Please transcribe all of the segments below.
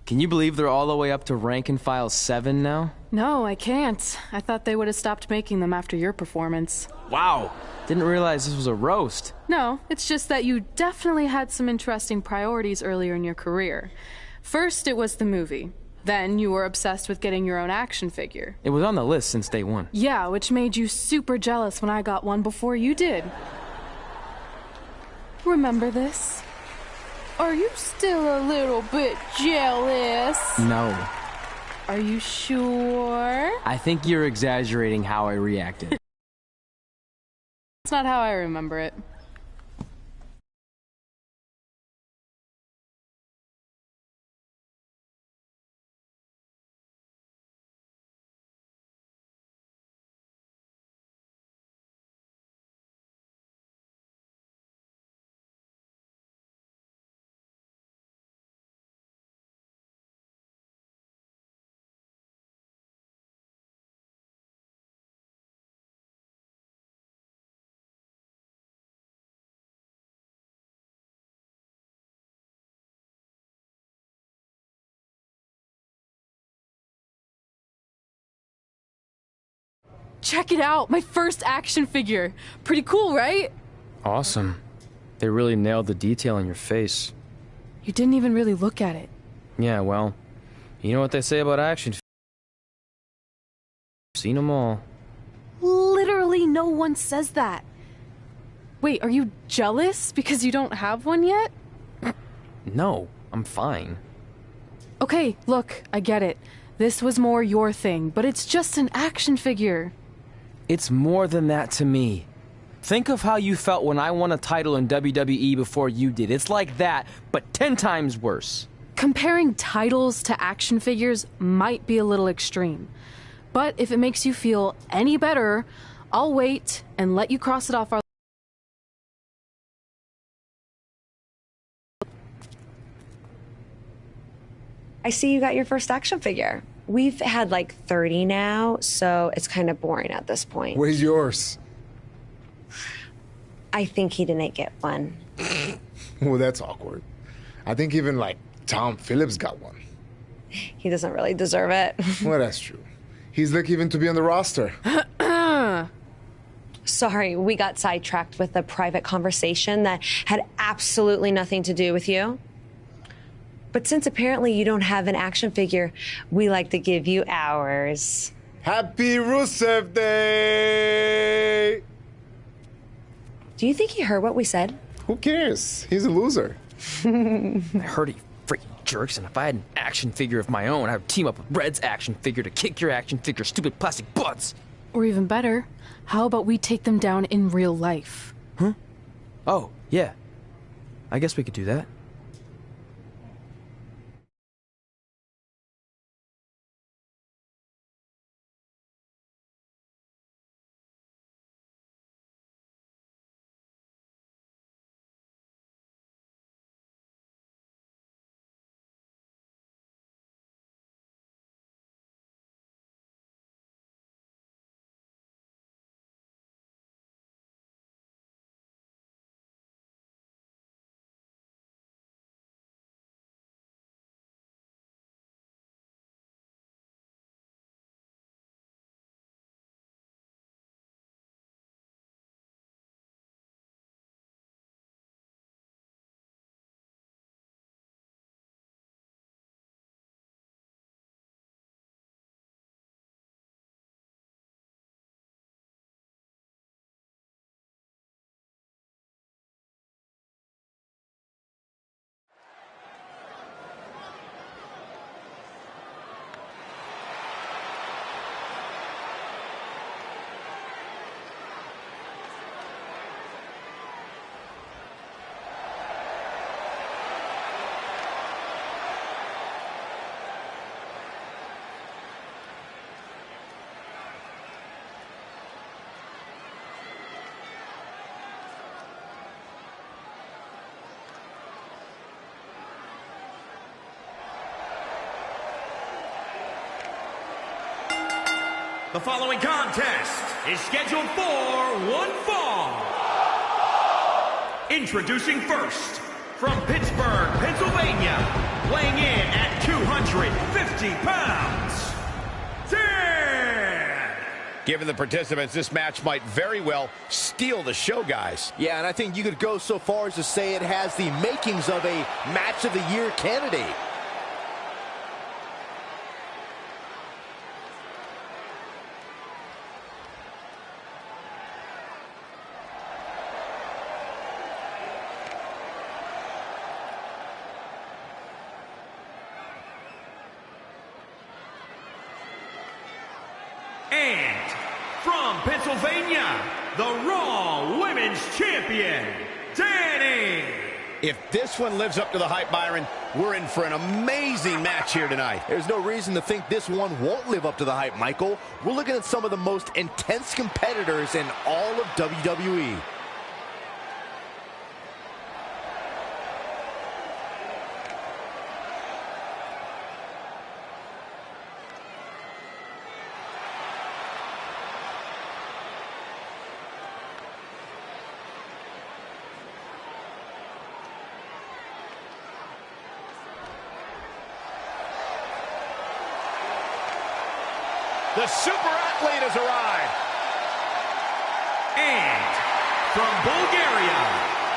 Can you believe they're all the way up to rank and file 7 now? No, I can't. I thought they would have stopped making them after your performance. Wow! Didn't realize this was a roast. No, it's just that you definitely had some interesting priorities earlier in your career. First, it was the movie. Then you were obsessed with getting your own action figure. It was on the list since day one. Yeah, which made you super jealous when I got one before you did. Remember this? Are you still a little bit jealous? No. Are you sure? I think you're exaggerating how I reacted. That's not how I remember it. Check it out! My first action figure! Pretty cool, right? Awesome. They really nailed the detail in your face. You didn't even really look at it. Yeah, well, you know what they say about action figures. Seen them all. Literally no one says that. Wait, are you jealous because you don't have one yet? No, I'm fine. Okay, look, I get it. This was more your thing, but it's just an action figure. It's more than that to me. Think of how you felt when I won a title in WWE before you did. It's like that, but 10 times worse. Comparing titles to action figures might be a little extreme. But if it makes you feel any better, I'll wait and let you cross it off our... I see you got your first action figure. We've had like 30 now, so it's kind of boring at this point. Where's yours? I think he didn't get one. Well, that's awkward. I think even like Tom Phillips got one. He doesn't really deserve it. Well, that's true. He's lucky even to be on the roster. Sorry, we got sidetracked with a private conversation that had absolutely nothing to do with you. But since apparently you don't have an action figure, we like to give you ours. Happy Rusev Day! Do you think he heard what we said? Who cares? He's a loser. I heard he freaking jerks, and if I had an action figure of my own, I would team up with Red's action figure to kick your action figure stupid plastic butts. Or even better, how about we take them down in real life? Huh? Oh, yeah. I guess we could do that. The following contest is scheduled for one fall. Introducing first, from Pittsburgh, Pennsylvania, weighing in at 250 pounds, Dan! Given the participants, this match might very well steal the show, guys. Yeah, and I think you could go so far as to say it has the makings of a Match of the Year candidate. And from Pennsylvania, the Raw Women's Champion, Dani! If this one lives up to the hype, Byron, we're in for an amazing match here tonight. There's no reason to think this one won't live up to the hype, Michael. We're looking at some of the most intense competitors in all of WWE. The super athlete has arrived. And from Bulgaria,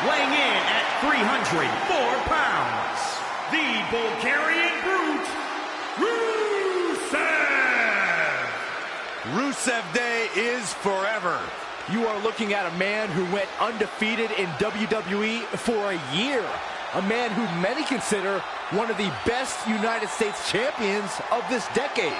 weighing in at 304 pounds, the Bulgarian Brute, Rusev! Rusev Day is forever. You are looking at a man who went undefeated in WWE for a year. A man who many consider one of the best United States champions of this decade.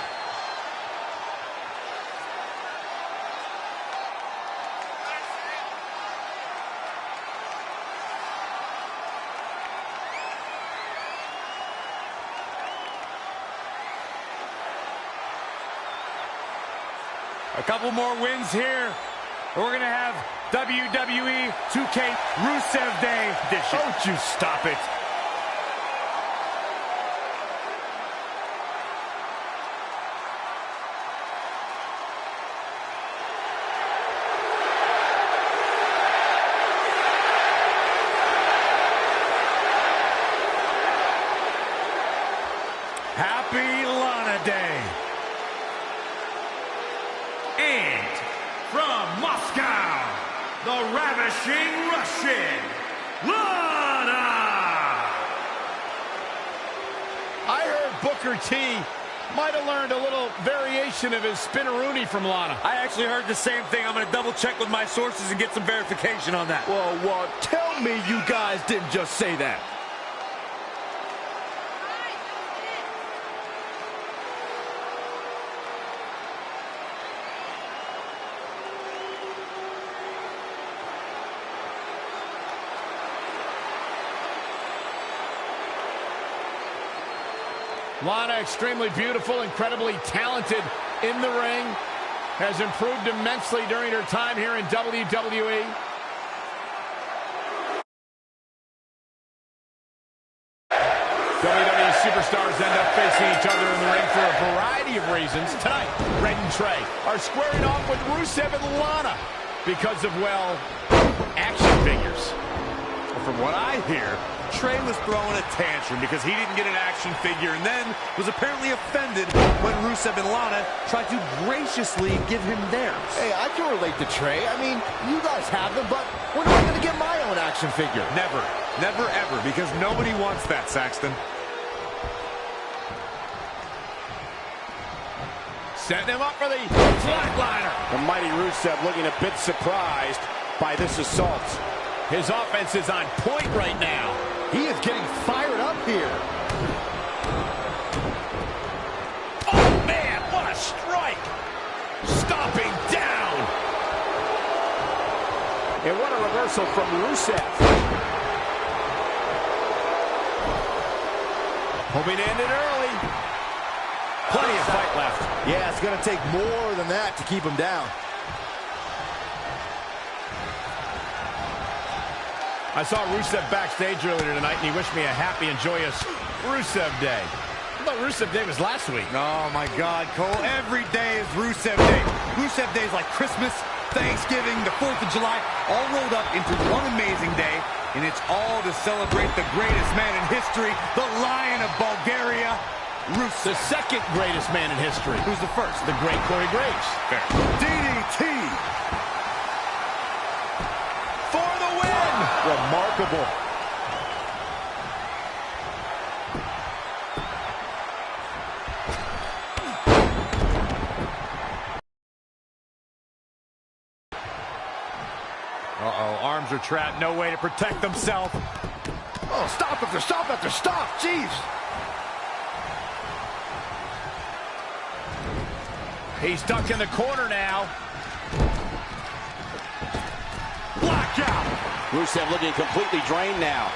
A couple more wins here. We're going to have WWE 2K Rusev Day edition. Don't you stop it. Happy Lana Day. And from Moscow, the ravishing Russian, Lana! I heard Booker T might have learned a little variation of his spinneroonie from Lana. I actually heard the same thing. I'm going to double check with my sources and get some verification on that. Well, tell me you guys didn't just say that. Lana, extremely beautiful, incredibly talented in the ring, has improved immensely during her time here in WWE. WWE superstars end up facing each other in the ring for a variety of reasons. Tonight, Red and Trey are squaring off with Rusev and Lana because of, well, action figures. From what I hear, Trey was throwing a tantrum because he didn't get an action figure and then was apparently offended when Rusev and Lana tried to graciously give him theirs. Hey, I can relate to Trey. I mean, you guys have them, but when am I going to get my own action figure? Never. Never, ever, because nobody wants that, Saxton. Setting him up for the flatliner. The mighty Rusev looking a bit surprised by this assault. His offense is on point right now. He is getting fired up here. Oh, man, what a strike. Stomping down. And what a reversal from Rusev. Hoping to end it early. Plenty of fight left. Yeah, it's going to take more than that to keep him down. I saw Rusev backstage earlier tonight, and he wished me a happy and joyous Rusev Day. I thought Rusev Day was last week. Oh, my God, Cole. Every day is Rusev Day. Rusev Day is like Christmas, Thanksgiving, the 4th of July, all rolled up into one amazing day, and it's all to celebrate the greatest man in history, the Lion of Bulgaria, Rusev. The second greatest man in history. Who's the first? The great Corey Graves. Fair. DDT. For the win. Remarkable. Uh-oh, arms are trapped. No way to protect themselves. Oh, stop after stop after stop. Jeez. He's ducked in the corner now. Blackout. Rusev looking completely drained now.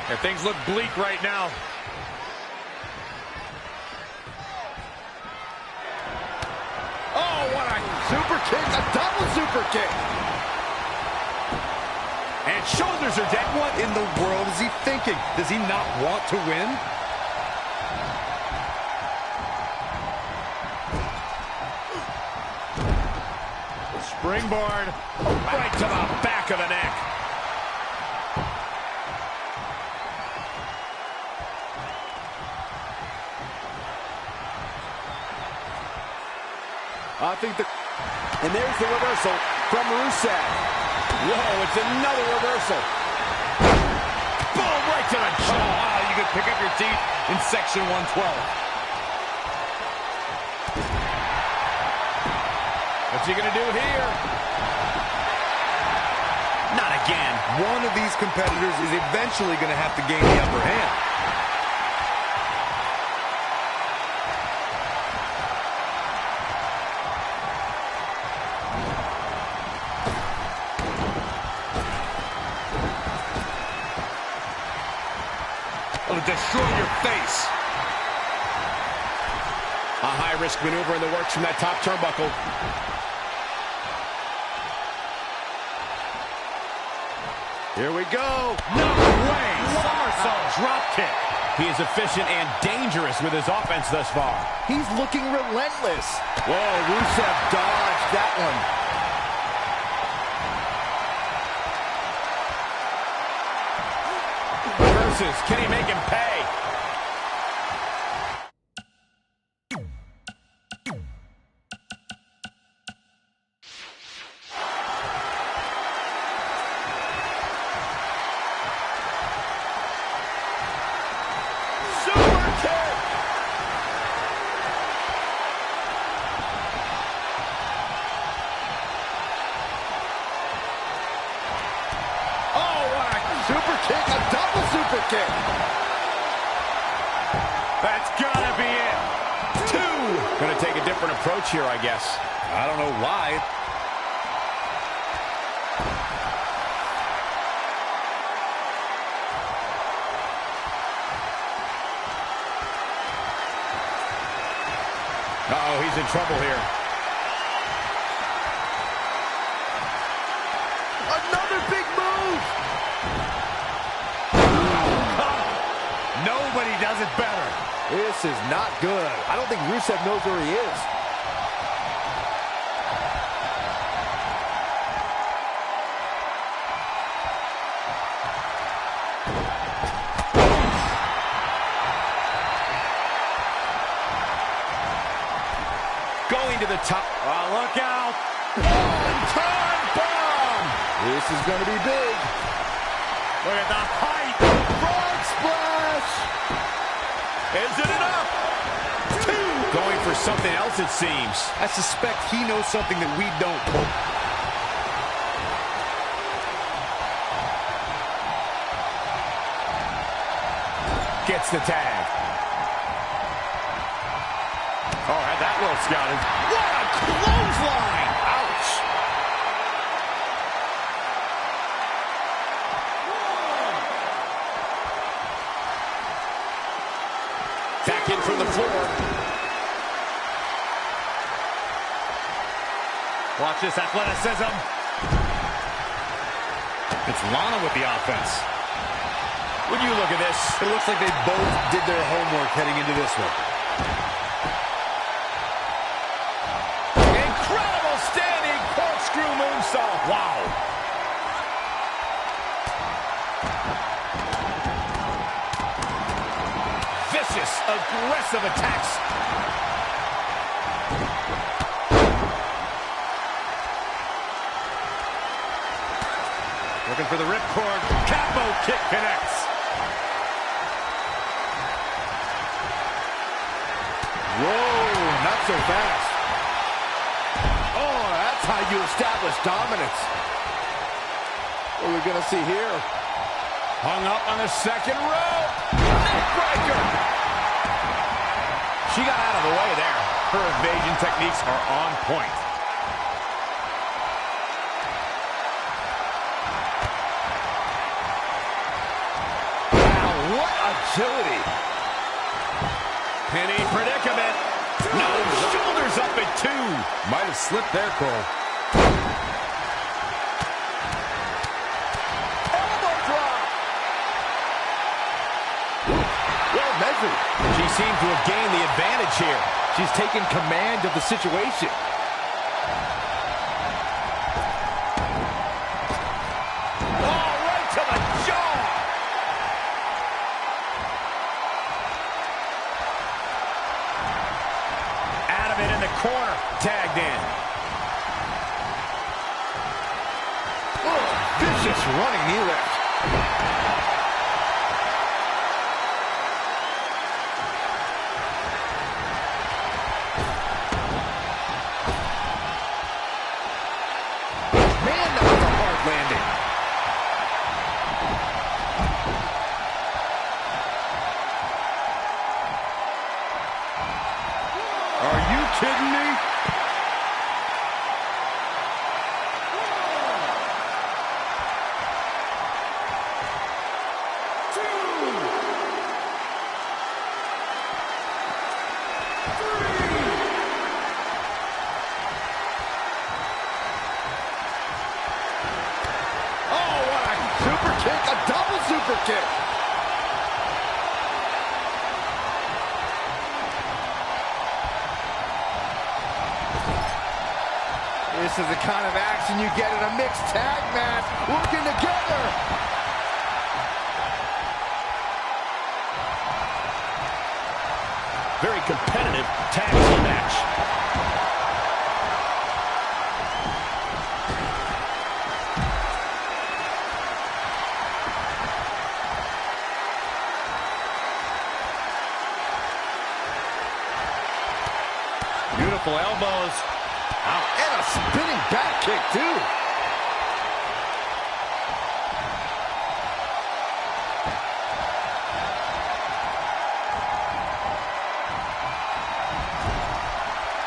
Yeah, things look bleak right now. Oh, what a super kick. A double super kick. And shoulders are dead. What in the world is he thinking? Does he not want to win? Springboard right to the back of the neck. I think and there's the reversal from Rusev. Whoa, it's another reversal. Boom, right to the jaw. Oh, wow, you could pick up your seat in section 112. What's he gonna do here? Not again. One of these competitors is eventually going to have to gain the upper hand. It'll destroy your face. A high-risk maneuver in the works from that top turnbuckle. Here we go. No way. Somersault drop kick. He is efficient and dangerous with his offense thus far. He's looking relentless. Whoa, Rusev dodged that one. Reverses. Can he make him pay? Super kick, a double super kick. That's gotta be it. 2. Gonna take a different approach here, I guess. I don't know why. Uh-oh, he's in trouble here. Another big move. Nobody does it better. This is not good. I don't think Rusev knows where he is. Going to the top. Oh, look out. One-ton bomb. This is going to be big. Look at the height. Frog splash. Is it enough? 2. Going for something else, it seems. I suspect he knows something that we don't. Gets the tag. Oh, had that well scouted. What a clothesline! Ouch! Back in from the floor. Watch this athleticism. It's Lana with the offense. When you look at this, It looks like they both did their homework heading into this one. incredible standing corkscrew moonsault. Wow. Vicious aggressive attacks. Looking for the ripcord. Capo kick connects. Whoa, not so fast. Oh, that's how you establish dominance. What are we going to see here? Hung up on the second row. Neckbreaker. She got out of the way there. Her evasion techniques are on point. Wow, what agility. Penny predicament. No, shoulders up at 2. Might have slipped there, Cole. Elbow drop. Well measured. She seems to have gained the advantage here. She's taken command of the situation. Oh, right to the jaw. Out of it in the corner. Tagged in. Oh, vicious running knee lift. Man, that was a hard landing. Are you kidding me? Oh, what a super kick, a double super kick. This is the kind of action you get in a mixed tag match, working together. Very competitive tag team match. Beautiful elbows. And a spinning back kick, too.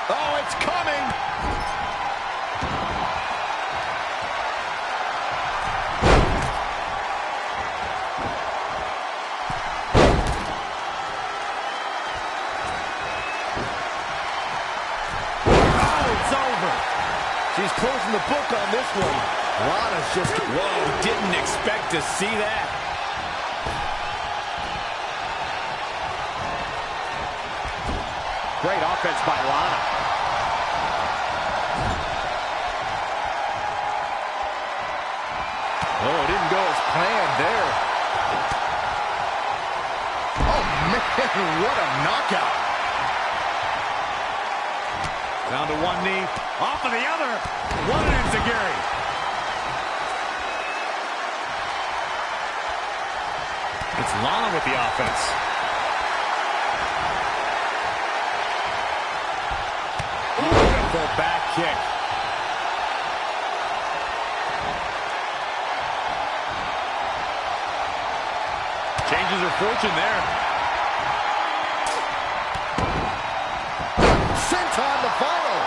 Oh, it's coming. She's closing the book on this one. Lana's just... Whoa, didn't expect to see that. Great offense by Lana. Oh, it didn't go as planned there. Oh, man, what a knockout. Down to one knee, off of the other. What an enziguri. It's Lana with the offense. Beautiful back kick. Changes her fortune there. Senton to follow.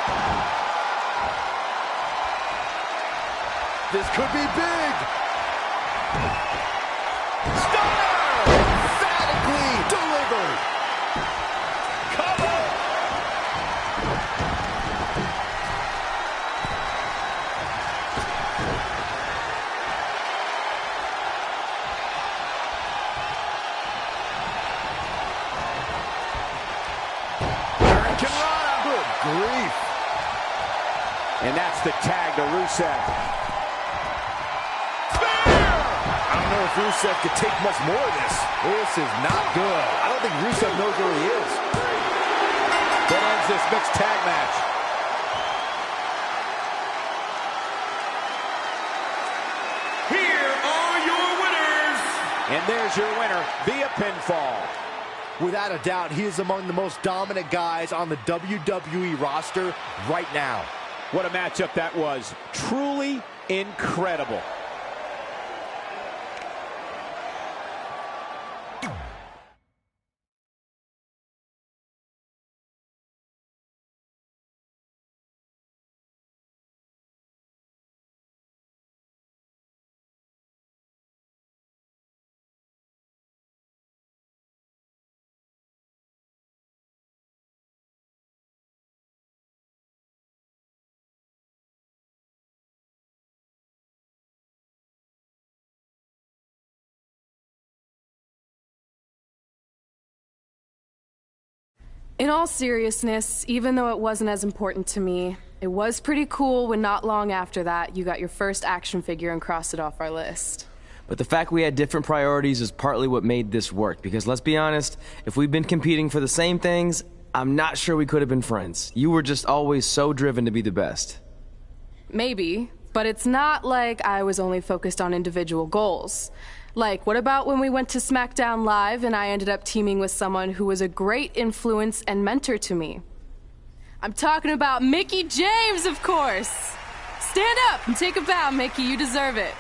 This could be big. Stunner! Emphatically delivered. Cover! Good grief. And that's the tag to Rusev. Spear! don't know if Rusev could take much more of this. This is not good. I don't think Rusev knows where he is. That ends this mixed tag match. Here are your winners. And there's your winner via pinfall. Without a doubt, he is among the most dominant guys on the WWE roster right now. What a matchup that was. Truly incredible. In all seriousness, even though it wasn't as important to me, it was pretty cool when not long after that, you got your first action figure and crossed it off our list. But the fact we had different priorities is partly what made this work, because let's be honest, if we'd been competing for the same things, I'm not sure we could have been friends. You were just always so driven to be the best. Maybe, but it's not like I was only focused on individual goals. Like, what about when we went to SmackDown Live and I ended up teaming with someone who was a great influence and mentor to me? I'm talking about Mickie James, of course! Stand up and take a bow, Mickie, you deserve it.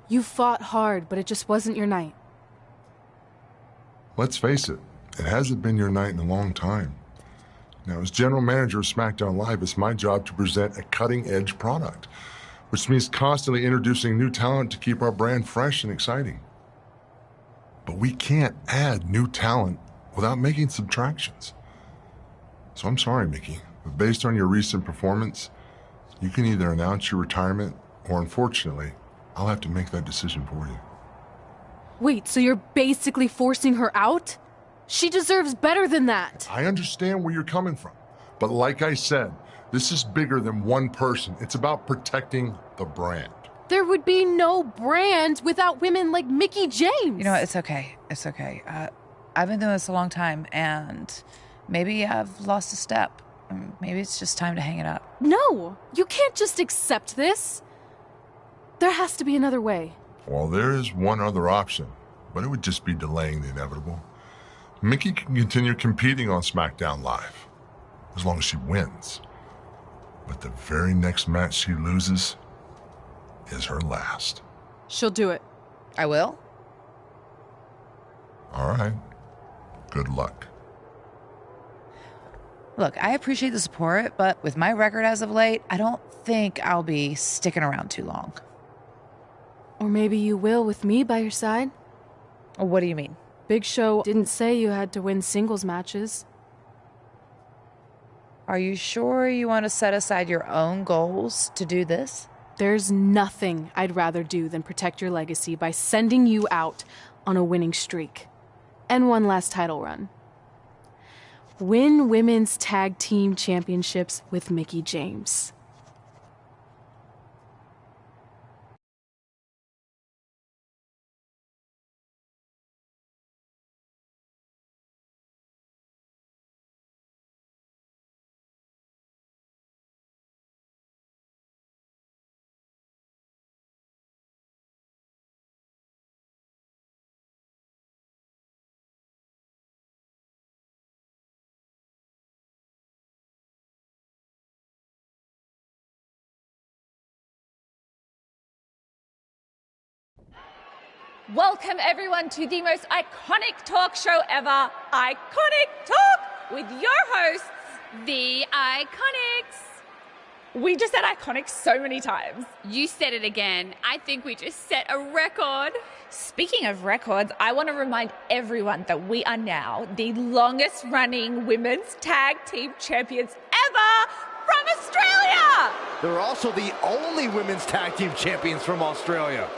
You fought hard, but it just wasn't your night. Let's face it, it hasn't been your night in a long time. Now, as general manager of SmackDown Live, it's my job to present a cutting-edge product, which means constantly introducing new talent to keep our brand fresh and exciting. But we can't add new talent without making subtractions. So I'm sorry, Mickie, but based on your recent performance, you can either announce your retirement or, unfortunately, I'll have to make that decision for you. Wait, so you're basically forcing her out? She deserves better than that. I understand where you're coming from, but like I said, this is bigger than one person. It's about protecting the brand. There would be no brand without women like Mickie James. You know what? It's okay. It's okay. I've been doing this a long time, and maybe I've lost a step. Maybe it's just time to hang it up. No, you can't just accept this. There has to be another way. Well, there is one other option, but it would just be delaying the inevitable. Mickie can continue competing on SmackDown Live, as long as she wins. But the very next match she loses is her last. She'll do it. I will? All right. Good luck. Look, I appreciate the support, but with my record as of late, I don't think I'll be sticking around too long. Or maybe you will with me by your side. What do you mean? Big Show didn't say you had to win singles matches. Are you sure you want to set aside your own goals to do this? There's nothing I'd rather do than protect your legacy by sending you out on a winning streak. And one last title run. Win women's tag team championships with Mickie James. Welcome everyone to the most iconic talk show ever, Iconic Talk, with your hosts, the Iconics. We just said iconic so many times. You said it again. I think we just set a record. Speaking of records, I want to remind everyone that we are now the longest running women's tag team champions ever from Australia. They're also the only women's tag team champions from Australia.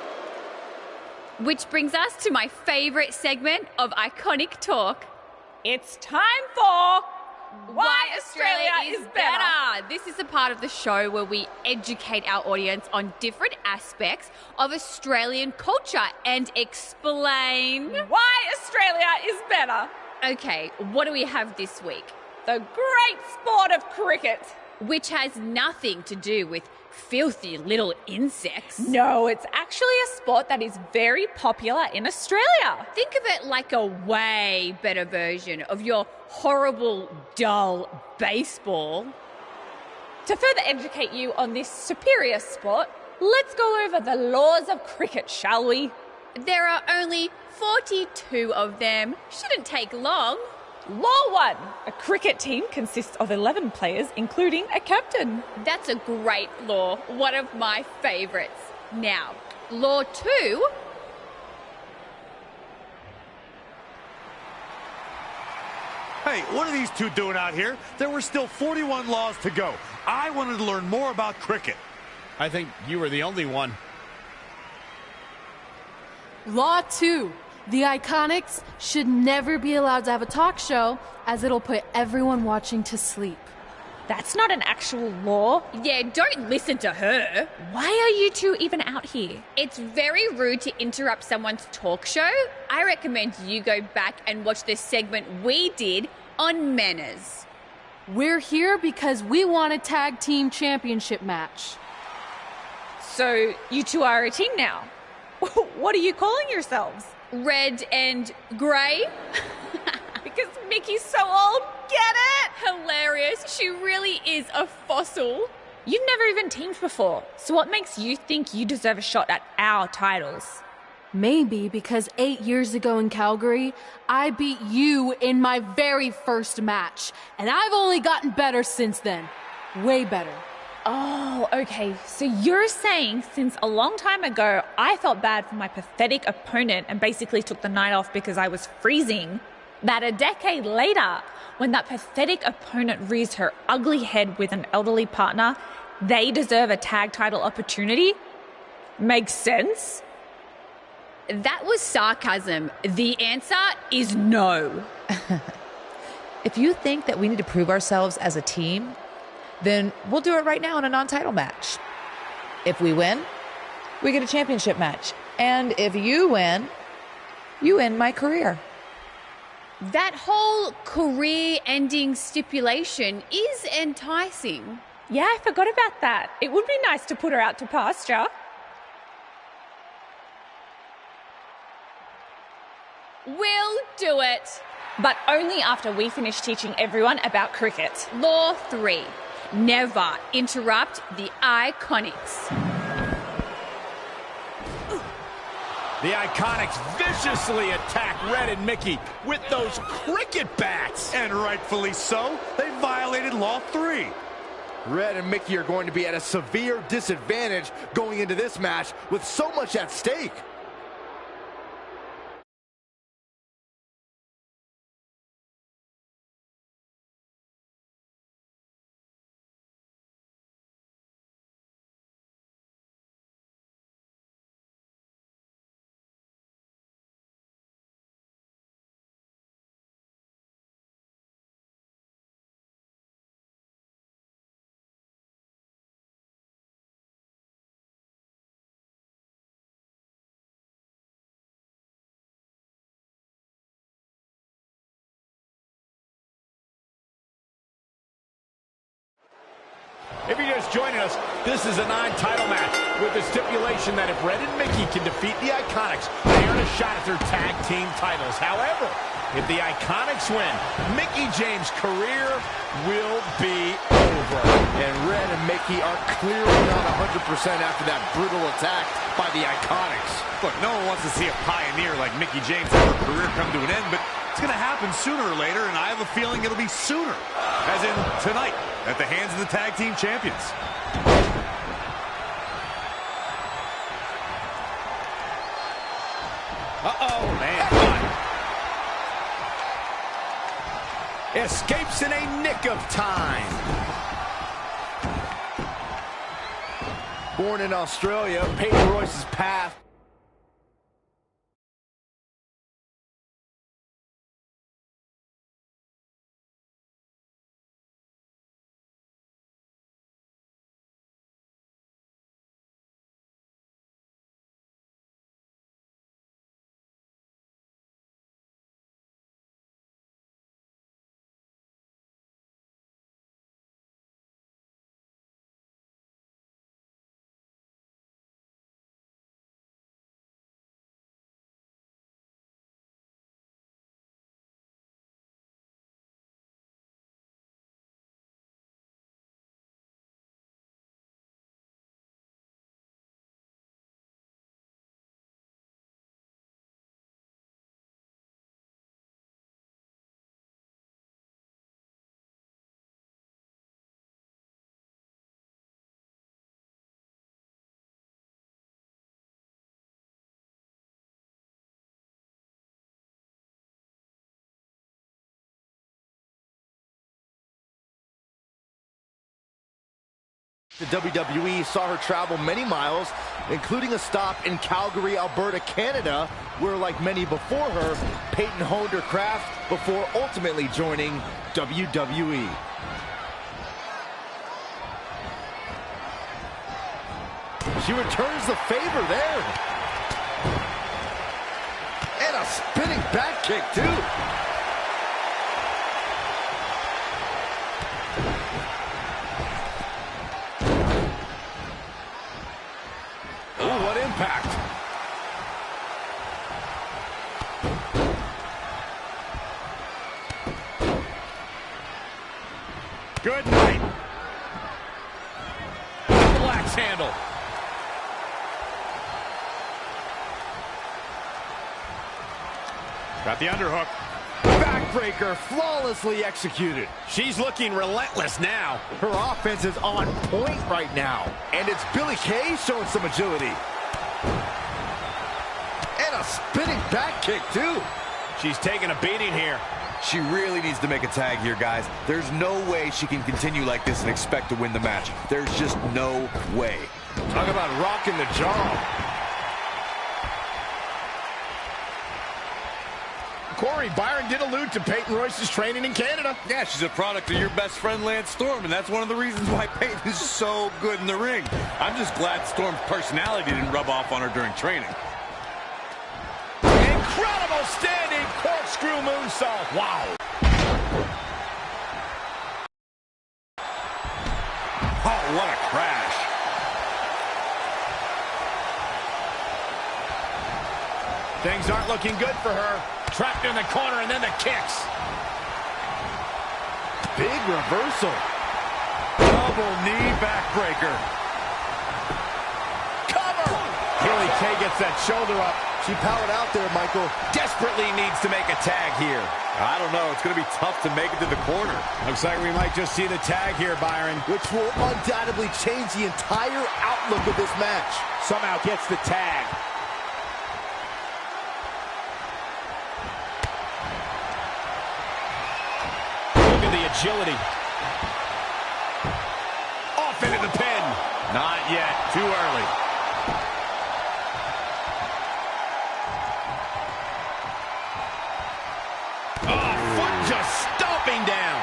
Which brings us to my favorite segment of Iconic Talk. It's time for Why Australia is Better. This is a part of the show where we educate our audience on different aspects of Australian culture and explain why Australia is better. Okay, what do we have this week? The great sport of cricket. Which has nothing to do with filthy little insects. No, it's actually a sport that is very popular in Australia. Think of it like a way better version of your horrible, dull baseball. To further educate you on this superior sport, let's go over the laws of cricket, shall we? There are only 42 of them. Shouldn't take long. Law 1. A cricket team consists of 11 players, including a captain. That's a great law. One of my favourites. Now, Law 2. Hey, what are these two doing out here? There were still 41 laws to go. I wanted to learn more about cricket. I think you were the only one. Law 2. The Iconics should never be allowed to have a talk show, as it'll put everyone watching to sleep. That's not an actual law. Yeah, don't listen to her. Why are you two even out here? It's very rude to interrupt someone's talk show. I recommend you go back and watch this segment we did on manners. We're here because we want a tag team championship match. So you two are a team now. What are you calling yourselves? Red and grey. Because Mickey's so old, get it? Hilarious. She really is a fossil. You've never even teamed before, so what makes you think you deserve a shot at our titles? Maybe because 8 years ago in Calgary, I beat you in my very first match, and I've only gotten better since then. Way better. Oh, okay. So you're saying since a long time ago, I felt bad for my pathetic opponent and basically took the night off because I was freezing, that a decade later, when that pathetic opponent rears her ugly head with an elderly partner, they deserve a tag title opportunity? Makes sense? That was sarcasm. The answer is no. If you think that we need to prove ourselves as a team, then we'll do it right now in a non-title match. If we win, we get a championship match. And if you win, you end my career. That whole career-ending stipulation is enticing. Yeah, I forgot about that. It would be nice to put her out to pasture. We'll do it. But only after we finish teaching everyone about cricket. Law 3. Never interrupt the Iconics. The Iconics viciously attack Red and Mickey with those cricket bats. And rightfully so, they violated Law 3. Red and Mickey are going to be at a severe disadvantage going into this match with so much at stake. If you're just joining us, this is a non-title match with the stipulation that if Red and Mickey can defeat the Iconics, they earn a shot at their tag team titles. However, if the Iconics win, Mickie James' career will be over. And Red and Mickey are clearly not 100% after that brutal attack by the Iconics. Look, no one wants to see a pioneer like Mickie James have her career come to an end, but It's going to happen sooner or later, and I have a feeling it'll be sooner, as in tonight, at the hands of the tag team champions. Uh-oh, man. Escapes in a nick of time. Born in Australia, Peyton Royce's path. The WWE saw her travel many miles, including a stop in Calgary, Alberta, Canada, where, like many before her, Peyton honed her craft before ultimately joining WWE. She returns the favor there. And a spinning back kick, too. Impact. Good night. Black's handle. Got the underhook. Backbreaker flawlessly executed. She's looking relentless now. Her offense is on point right now. And it's Billie Kay showing some agility. And a spinning back kick, too. She's taking a beating here. She really needs to make a tag here, guys. There's no way she can continue like this and expect to win the match. There's just no way. Talk about rocking the jaw. Corey, Byron did allude to Peyton Royce's training in Canada. Yeah, she's a product of your best friend, Lance Storm, and that's one of the reasons why Peyton is so good in the ring. I'm just glad Storm's personality didn't rub off on her during training. Incredible standing corkscrew moonsault. Wow. Oh, what a crash. Things aren't looking good for her. Trapped in the corner, and then the kicks. Big reversal. Double knee backbreaker. Cover! Billie Kay gets that shoulder up. She powered out there, Michael. Desperately needs to make a tag here. I don't know. It's going to be tough to make it to the corner. Looks like we might just see the tag here, Byron. Which will undoubtedly change the entire outlook of this match. Somehow gets the tag. Agility. Off into the pin. Not yet. Too early. Oh, foot just stomping down.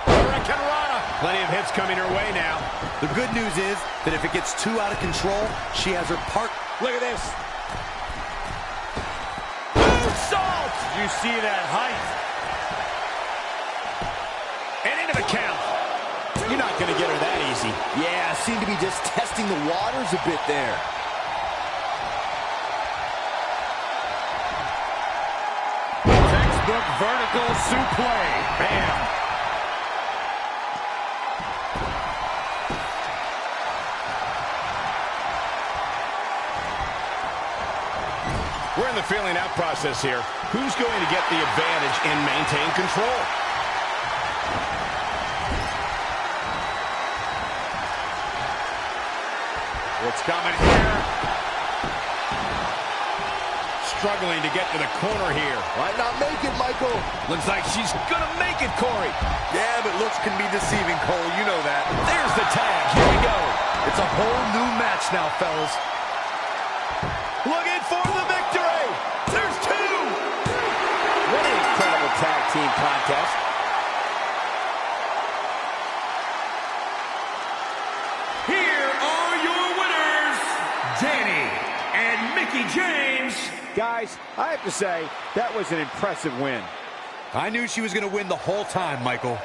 Hurricane Rana. Plenty of hits coming her way now. The good news is that if it gets too out of control, she has her part. Look at this. You see that height. And into the count. You're not going to get her that easy. Yeah, seemed to be just testing the waters a bit there. Textbook vertical suplex. Bam. We're in the feeling out process here. Who's going to get the advantage and maintain control? What's coming here? Struggling to get to the corner here. Might not make it, Michael. Looks like she's gonna make it, Corey. Yeah, but looks can be deceiving, Cole. You know that. There's the tag. Here we go. It's a whole new match now, fellas. Looking for the victory. There's two. What an incredible tag team contest. Here are your winners, Dani and Mickie James. Guys, I have to say, that was an impressive win. I knew she was going to win the whole time, Michael.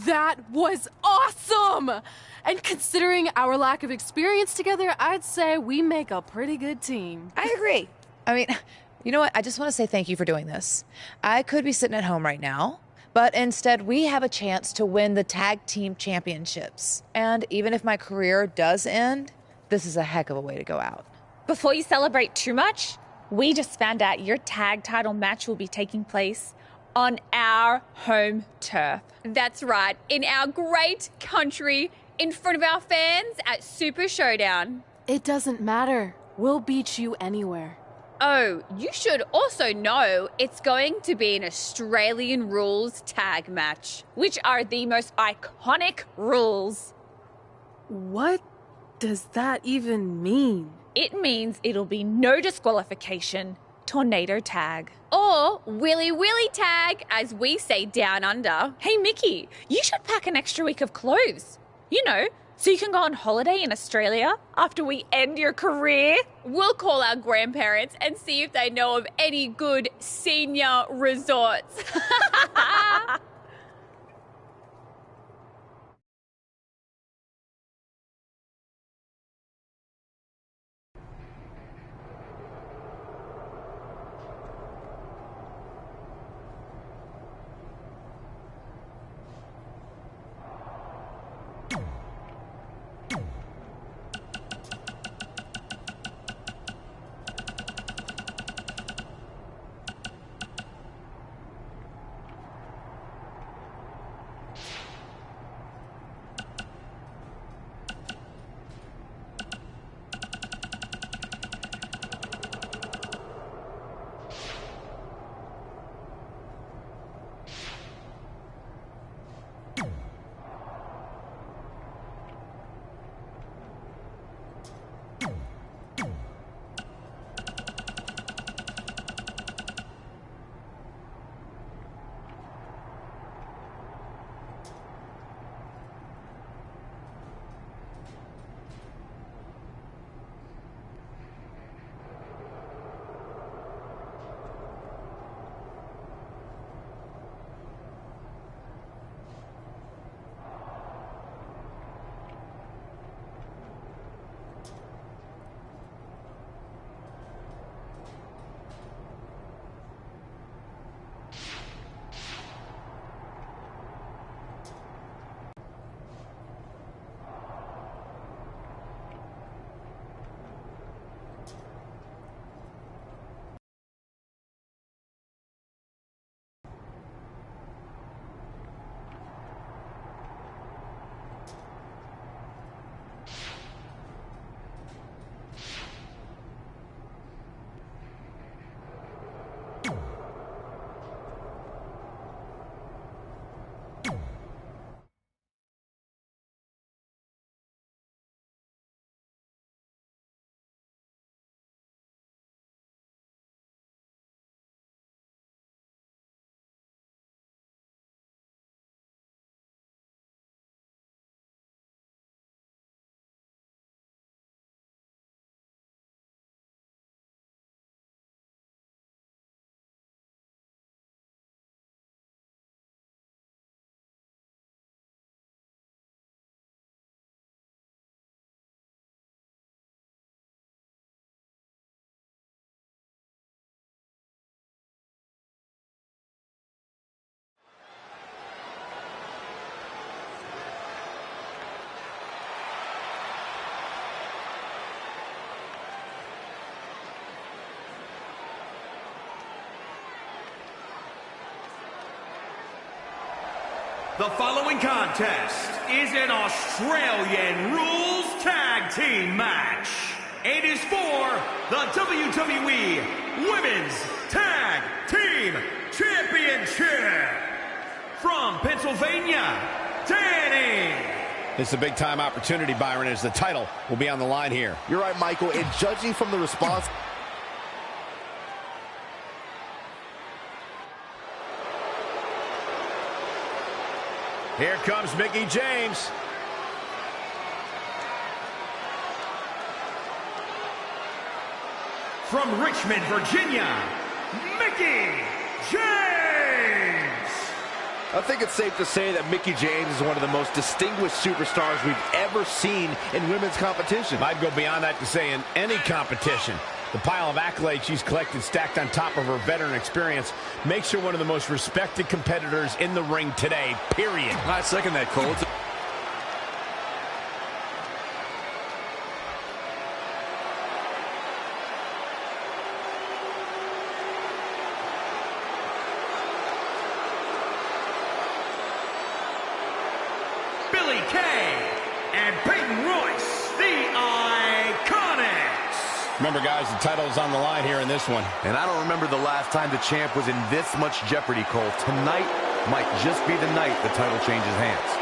That was awesome! And considering our lack of experience together, I'd say we make a pretty good team. I agree. I mean, you know what? I just want to say thank you for doing this. I could be sitting at home right now, but instead we have a chance to win the tag team championships. And even if my career does end, this is a heck of a way to go out. Before you celebrate too much, we just found out your tag title match will be taking place on our home turf. That's right, in our great country, in front of our fans at Super Showdown. It doesn't matter. We'll beat you anywhere. Oh, you should also know it's going to be an Australian rules tag match. Which are the most iconic rules. What does that even mean? It means it'll be no disqualification, tornado tag. Or Willy Willy tag, as we say down under. Hey, Mickie, you should pack an extra week of clothes. You know, so you can go on holiday in Australia after we end your career. We'll call our grandparents and see if they know of any good senior resorts. The following contest is an Australian Rules Tag Team match. It is for the WWE Women's Tag Team Championship. From Pennsylvania, Dani. This is a big-time opportunity, Byron, as the title will be on the line here. You're right, Michael, and judging from the response... Here comes Mickie James. From Richmond, Virginia, Mickie James. I think it's safe to say that Mickie James is one of the most distinguished superstars we've ever seen in women's competition. I'd go beyond that to say in any competition. The pile of accolades she's collected stacked on top of her veteran experience makes her one of the most respected competitors in the ring today, period. I second that, Cole. Billie Kay and Peyton Royce, the Iconics. Remember, guys, the title is on the line here in this one. And I don't remember the last time the champ was in this much jeopardy, Cole. Tonight might just be the night the title changes hands.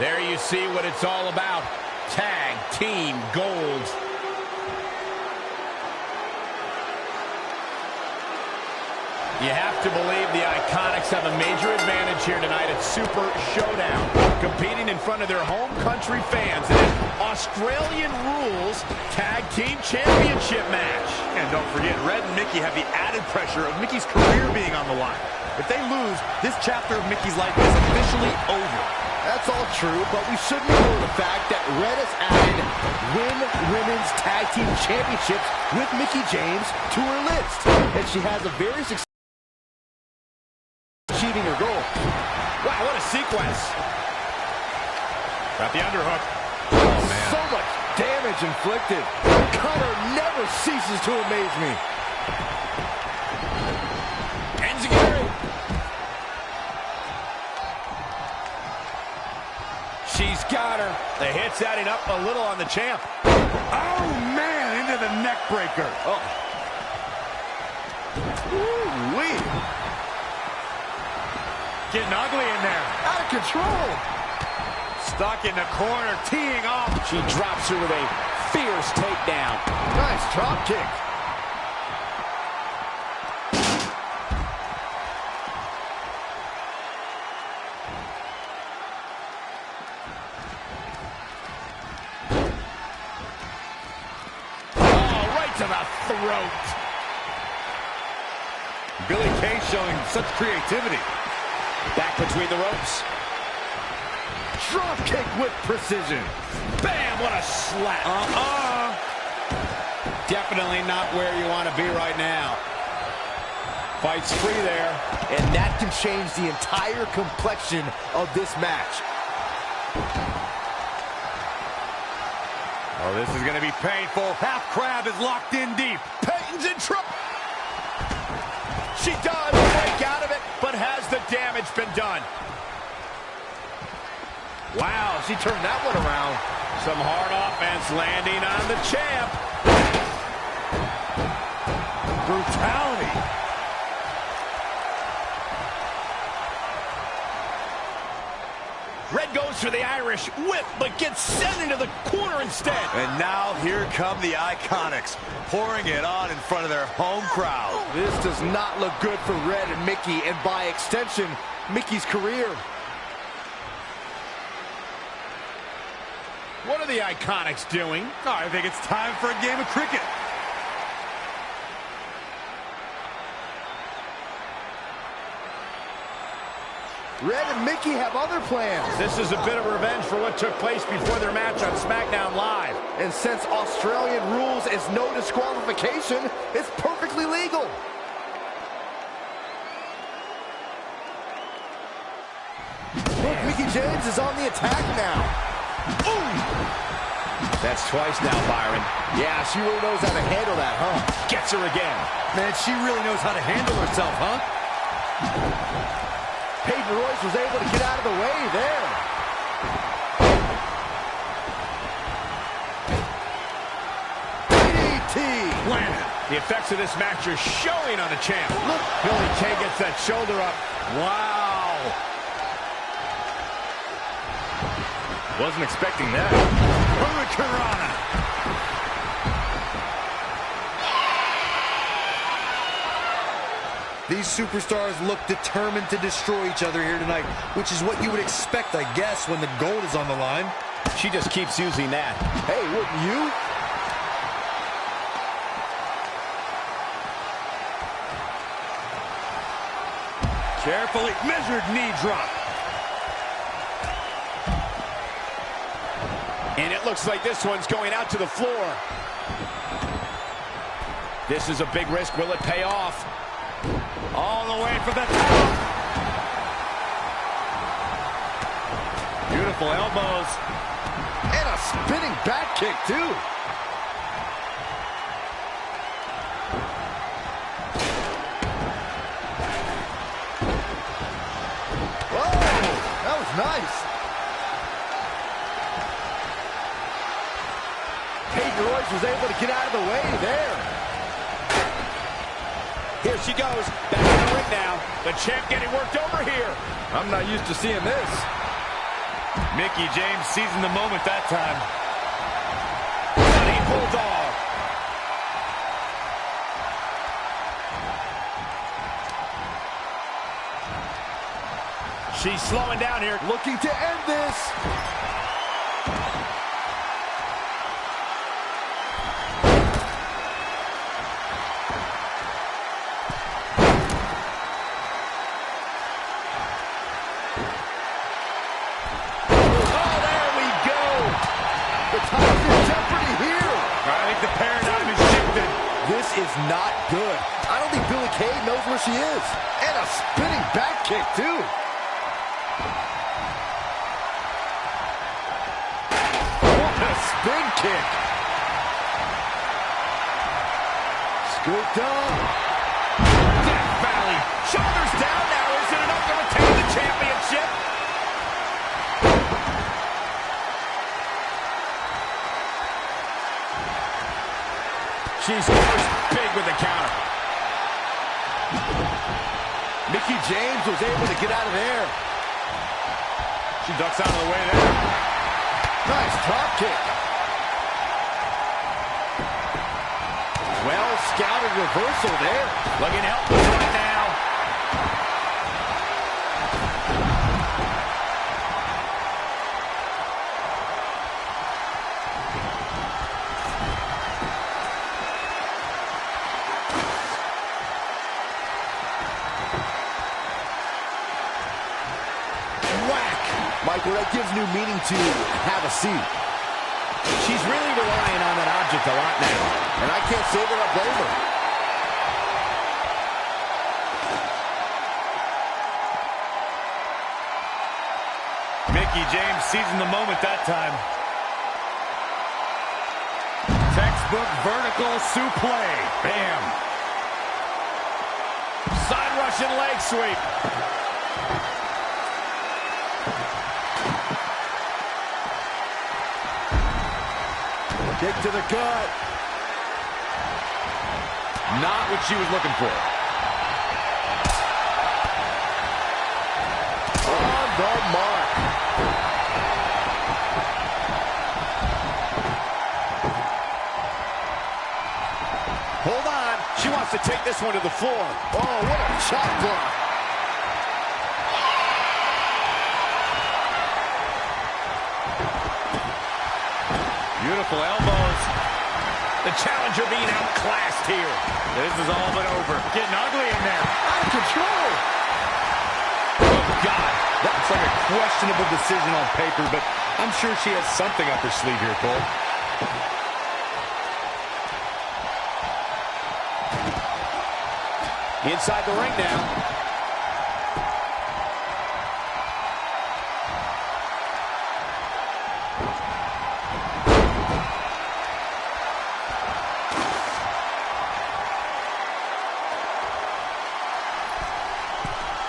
There you see what it's all about. Tag Team Gold. You have to believe the Iconics have a major advantage here tonight at Super Showdown, competing in front of their home country fans in an Australian Rules Tag Team Championship match. And don't forget, Red and Mickie have the added pressure of Mickie's career being on the line. If they lose, this chapter of Mickie's life is officially over. That's all true, but we shouldn't ignore the fact that Red has added Women's Tag Team Championships with Mickie James to her list. And she has a very successful achieving her goal. Wow, what a sequence. Got the underhook. Oh, man. So much damage inflicted. Cutter never ceases to amaze me. Enziguri. She's got her. The hit's adding up a little on the champ. Oh, man, into the neck breaker. Oh. Ooh-wee. Getting ugly in there. Out of control. Stuck in the corner, teeing off. She drops her with a fierce takedown. Nice drop kick. To the throat. Billie Kay showing such creativity. Back between the ropes. Drop kick with precision. Bam, what a slap. Definitely not where you want to be right now. Fights free there. And that can change the entire complexion of this match. Oh, this is going to be painful. Half Crab is locked in deep. Peyton's in trouble. She does break out of it, but has the damage been done? Wow, she turned that one around. Some hard offense landing on the champ. Brutality. Red goes Goes for the Irish whip, but gets sent into the corner instead. And now here come the Iconics, pouring it on in front of their home crowd. This does not look good for Red and Mickey, and by extension, Mickey's career. What are the Iconics doing? Oh, I think it's time for a game of cricket. Red and Mickey have other plans. This is a bit of revenge for what took place before their match on SmackDown Live. And since Australian rules is no disqualification, it's perfectly legal. Look, Mickey James is on the attack now. Ooh! That's twice now, Byron. Yeah, she really knows how to handle that, huh? Gets her again. Man, she really knows how to handle herself, huh? Peyton Royce was able to get out of the way there. DDT! Landed. The effects of this match are showing on the champ. Look, Billy Kay gets that shoulder up. Wow. Wasn't expecting that. Hurricanrana. These superstars look determined to destroy each other here tonight, which is what you would expect, I guess, when the gold is on the line. She just keeps using that. Hey, wouldn't you? Carefully measured knee drop. And it looks like this one's going out to the floor. This is a big risk. Will it pay off? All the way for the top. Beautiful elbows. And a spinning back kick, too. Whoa, that was nice. Peyton Royce was able to get out of the way there. Here she goes, back in the ring now. The champ getting worked over here. I'm not used to seeing this. Mickey James seizing the moment that time. Running bulldog. She's slowing down here, looking to end this. Is not good. I don't think Billy Kay knows where she is. And a spinning back kick, too. What a spin kick. Scooped up. Death Valley. Shoulders down now. Is it enough to retain the championship? She's forced big with the counter. Mickey James was able to get out of there. She ducks out of the way there. Nice top kick. Well scouted reversal there. Looking helpless right now. Michael, that gives new meaning to have a seat. She's really relying on that object a lot now. And I can't say that I blame her. Mickey James seizing the moment that time. Textbook vertical suplex. Bam. Side Russian leg sweep. Kick to the gut. Not what she was looking for. On the mark. Hold on. She wants to take this one to the floor. Oh, what a chop block. Beautiful elbows. The challenger being outclassed here. This is all but over. Getting ugly in there. Out of control. Oh, God. That's like a questionable decision on paper, but I'm sure she has something up her sleeve here, Cole. Inside the ring now.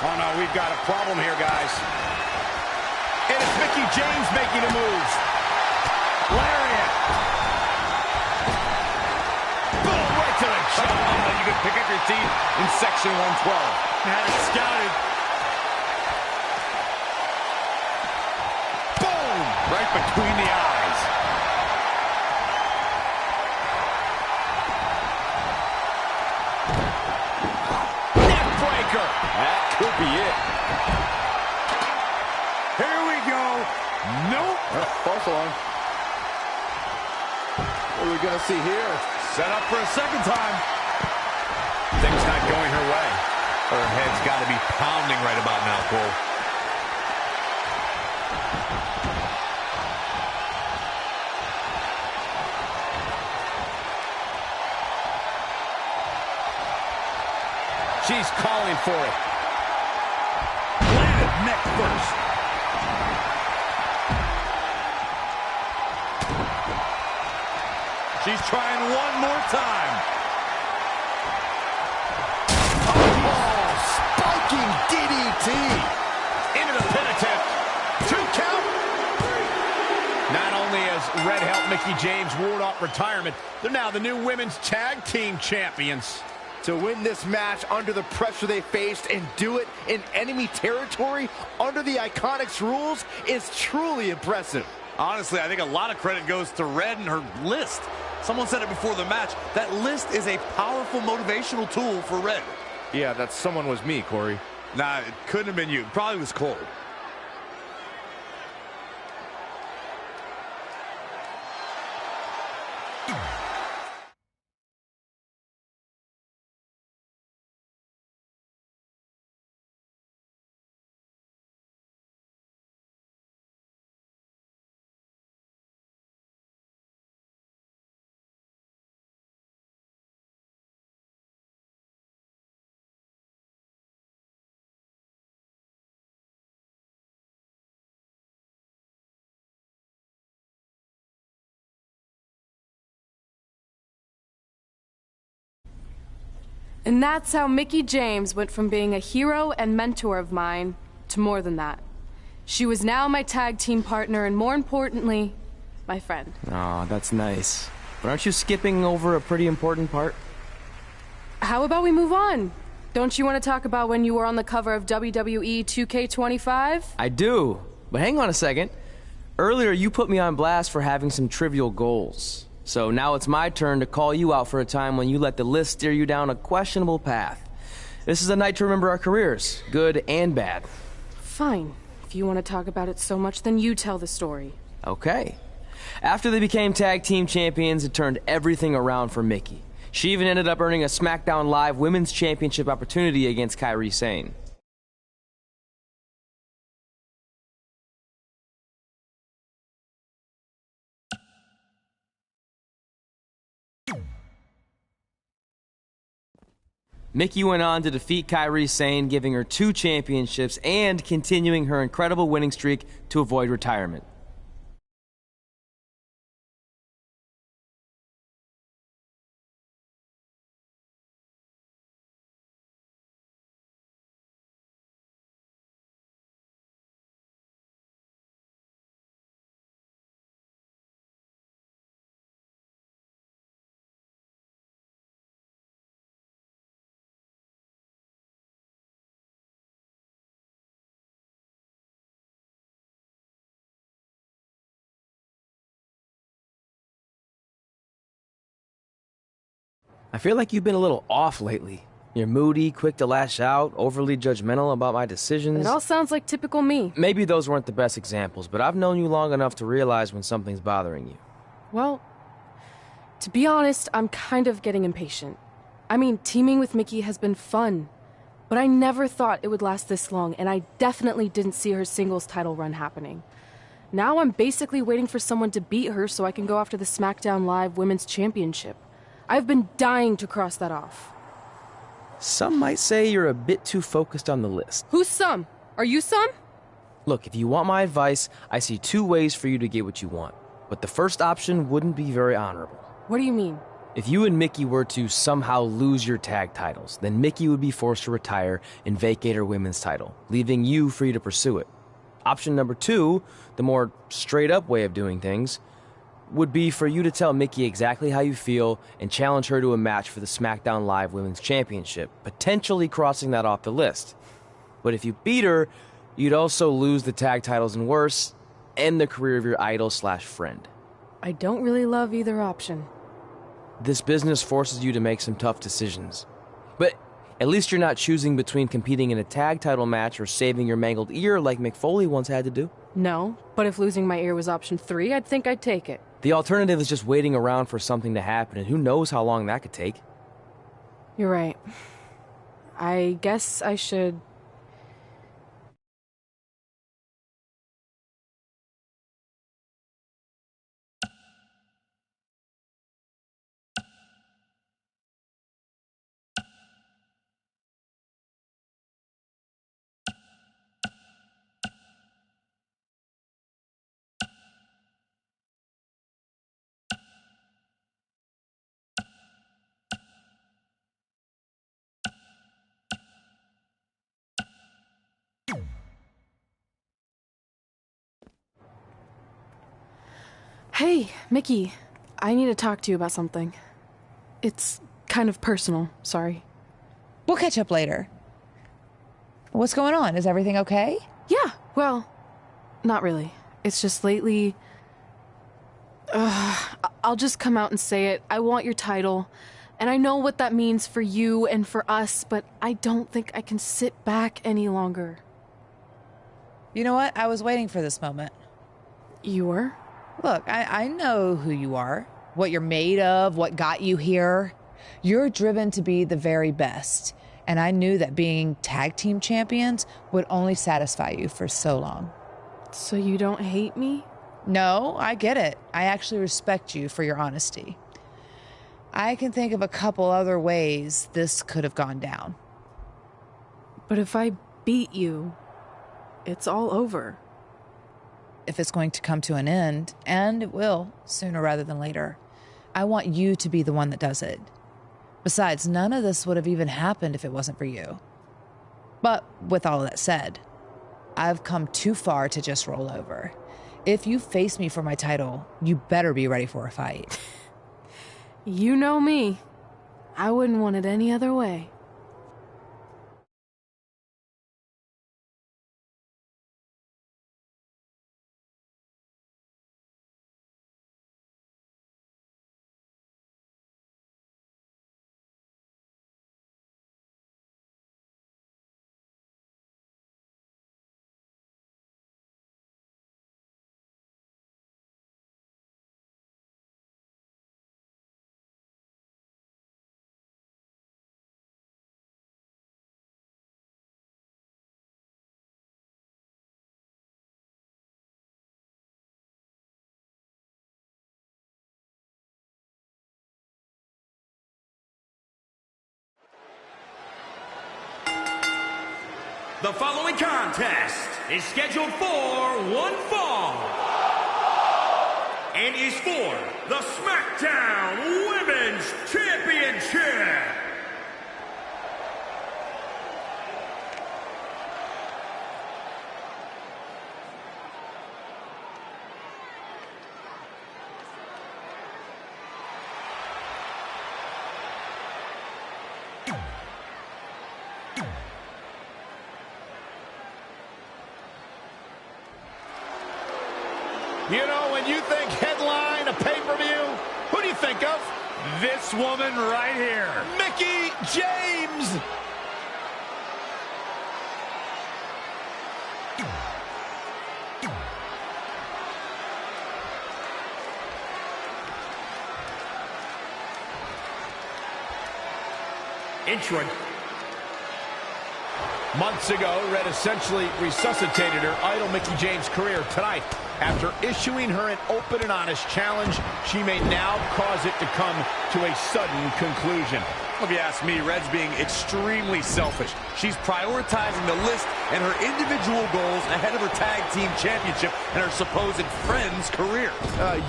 Oh, no, we've got a problem here, guys. And it's Mickie James making a move. Lariat. Boom, right to the jaw. Oh, you can pick up your teeth in section 112. Had it scouted. Boom, right between the eyes. Neck breaker. That could be it. Here we go. Nope. False alarm. What are we going to see here? Set up for a second time. Things not going her way. Her head's got to be pounding right about now, Cole. She's calling for it. Planted neck first. She's trying one more time. Oh, spiking DDT. Into the pin attempt. 2 count. Not only has Red helped Mickie James ward off retirement, they're now the new women's tag team champions. To win this match under the pressure they faced and do it in enemy territory under the Iconics rules is truly impressive. Honestly, I think a lot of credit goes to Red and her list. Someone said it before the match. That list is a powerful motivational tool for Red. Yeah, that someone was me, Corey. Nah, it couldn't have been you. Probably was Cole. And that's how Mickie James went from being a hero and mentor of mine to more than that. She was now my tag team partner and, more importantly, my friend. Aw, that's nice. But aren't you skipping over a pretty important part? How about we move on? Don't you want to talk about when you were on the cover of WWE 2K25? I do. But hang on a second. Earlier, you put me on blast for having some trivial goals. So now it's my turn to call you out for a time when you let the list steer you down a questionable path. This is a night to remember our careers, good and bad. Fine. If you want to talk about it so much, then you tell the story. Okay. After they became tag team champions, it turned everything around for Mickie. She even ended up earning a SmackDown Live Women's Championship opportunity against Kairi Sane. Mickie went on to defeat Kairi Sane, giving her 2 championships and continuing her incredible winning streak to avoid retirement. I feel like you've been a little off lately. You're moody, quick to lash out, overly judgmental about my decisions. It all sounds like typical me. Maybe those weren't the best examples, but I've known you long enough to realize when something's bothering you. Well, to be honest, I'm kind of getting impatient. I mean, teaming with Mickey has been fun, but I never thought it would last this long, and I definitely didn't see her singles title run happening. Now I'm basically waiting for someone to beat her so I can go after the SmackDown Live Women's Championship. I've been dying to cross that off. Some might say you're a bit too focused on the list. Who's some? Are you some? Look, if you want my advice, I see two ways for you to get what you want. But the first option wouldn't be very honorable. What do you mean? If you and Mickey were to somehow lose your tag titles, then Mickey would be forced to retire and vacate her women's title, leaving you free to pursue it. Option number two, the more straight-up way of doing things, would be for you to tell Mickey exactly how you feel and challenge her to a match for the SmackDown Live Women's Championship, potentially crossing that off the list. But if you beat her, you'd also lose the tag titles and worse, end the career of your idol/friend. I don't really love either option. This business forces you to make some tough decisions. But at least you're not choosing between competing in a tag title match or saving your mangled ear like Mick Foley once had to do. No, but if losing my ear was option 3, I'd think I'd take it. The alternative is just waiting around for something to happen, and who knows how long that could take. You're right. I guess I should... Hey, Mickey, I need to talk to you about something. It's kind of personal, sorry. We'll catch up later. What's going on? Is everything okay? Yeah, well, not really. It's just lately... I'll just come out and say it. I want your title, and I know what that means for you and for us, but I don't think I can sit back any longer. You know what? I was waiting for this moment. You were? Look, I know who you are, what you're made of, what got you here. You're driven to be the very best, and I knew that being tag team champions would only satisfy you for so long. So you don't hate me? No, I get it. I actually respect you for your honesty. I can think of a couple other ways this could have gone down. But if I beat you, it's all over. If it's going to come to an end, and it will, sooner rather than later, I want you to be the one that does it. Besides, none of this would have even happened if it wasn't for you. But with all that said, I've come too far to just roll over. If you face me for my title, you better be ready for a fight. You know me. I wouldn't want it any other way. The following contest is scheduled for one fall and is for the SmackDown Women's Championship. You know, when you think headline, a pay-per-view, who do you think of? this woman right here. Mickie James. Entrant. Months ago, Red essentially resuscitated her idol Mickie James' career. Tonight, after issuing her an open and honest challenge, she may now cause it to come to a sudden conclusion. If you ask me, Red's being extremely selfish. She's prioritizing the list and her individual goals ahead of her tag team championship and her supposed friend's career.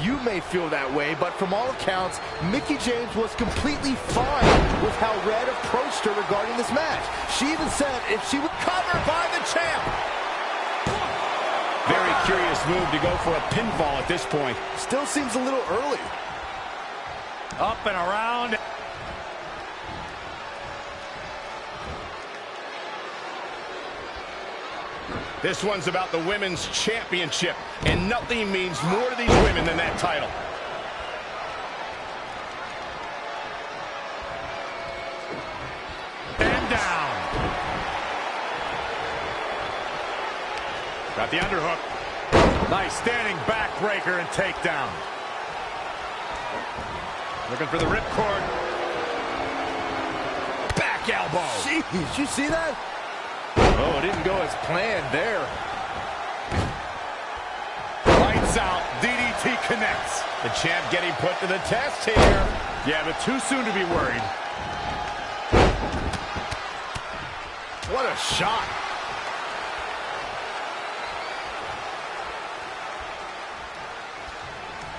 You may feel that way, but from all accounts, Mickie James was completely fine with how Red approached her regarding this match. She even said if she would cover by the champ. Very curious move to go for a pinfall at this point. Still seems a little early. Up and around. This one's about the women's championship, and nothing means more to these women than that title. And down. Got the underhook. Nice standing backbreaker and takedown. Looking for the ripcord. Back elbow. Jeez, you see that? Oh, it didn't go as planned there. Lights out. DDT connects. The champ getting put to the test here. Yeah, but too soon to be worried. What a shot.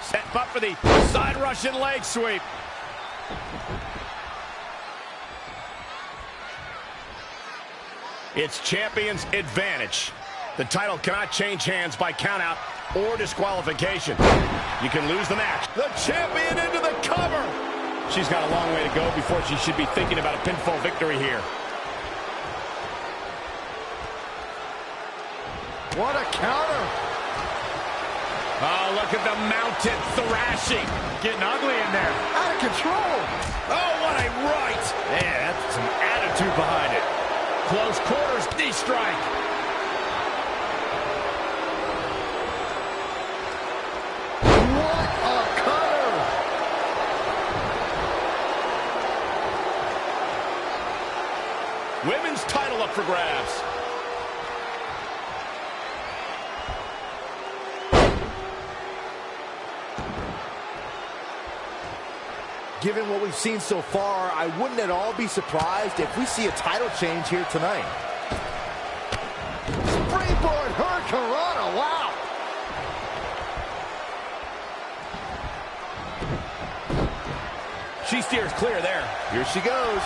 Set up for the side Russian leg sweep. It's champion's advantage. The title cannot change hands by countout or disqualification. You can lose the match. The champion into the cover. She's got a long way to go before she should be thinking about a pinfall victory here. What a counter. Oh, look at the mounted thrashing. Getting ugly in there. Out of control. Oh, what a right. Man, that's some attitude behind it. Close quarters, knee strike. What a cutter. Women's title up for grabs. Given what we've seen so far, I wouldn't at all be surprised if we see a title change here tonight. Springboard Hurricanrana, wow! She steers clear there. Here she goes.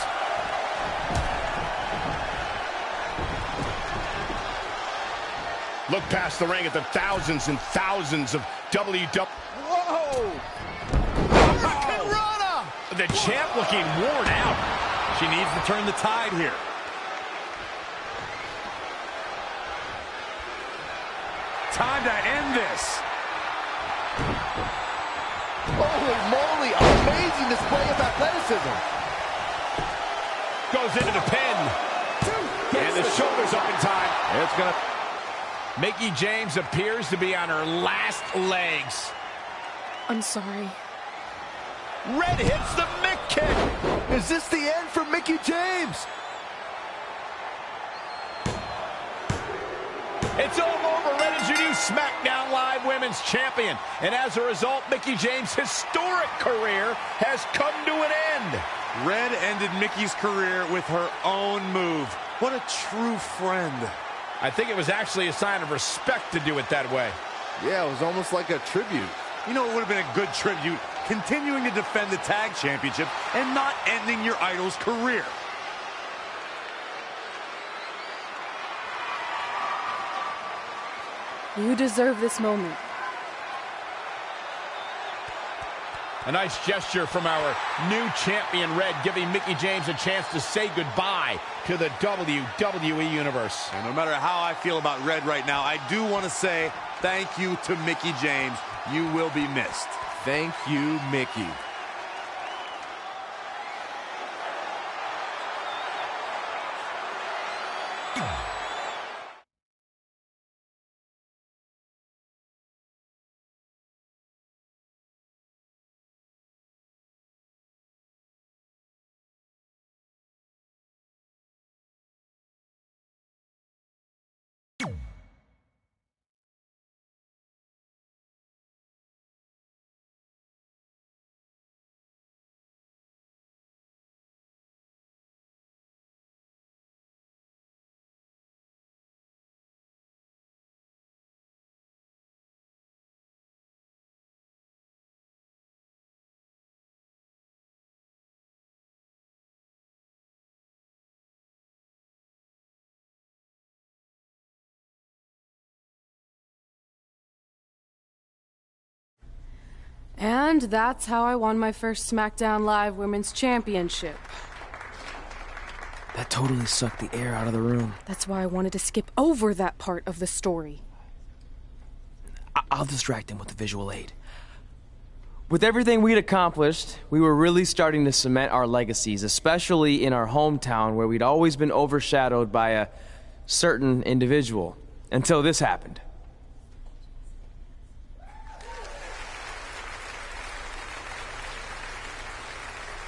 Look past the ring at the thousands and thousands of WW. Whoa! The champ looking worn out. She needs to turn the tide here. Time to end this. Holy moly, amazing display of athleticism. Goes into the pin. And the shoulders up in time. It's gonna... Mickie James appears to be on her last legs. I'm sorry. Red hits the Mick kick. Is this the end for Mickie James? It's all over. Red is your new SmackDown Live Women's Champion. And as a result, Mickie James' historic career has come to an end. Red ended Mickie's career with her own move. What a true friend. I think it was actually a sign of respect to do it that way. Yeah, it was almost like a tribute. You know, it would have been a good tribute, continuing to defend the tag championship and not ending your idol's career. You deserve this moment. A nice gesture from our new champion, Red, giving Mickie James a chance to say goodbye to the WWE Universe. And no matter how I feel about Red right now, I do want to say thank you to Mickie James. You will be missed. Thank you, Mickie. And that's how I won my first SmackDown Live Women's Championship. That totally sucked the air out of the room. That's why I wanted to skip over that part of the story. I'll distract him with the visual aid. With everything we'd accomplished, we were really starting to cement our legacies, especially in our hometown where we'd always been overshadowed by a certain individual, until this happened.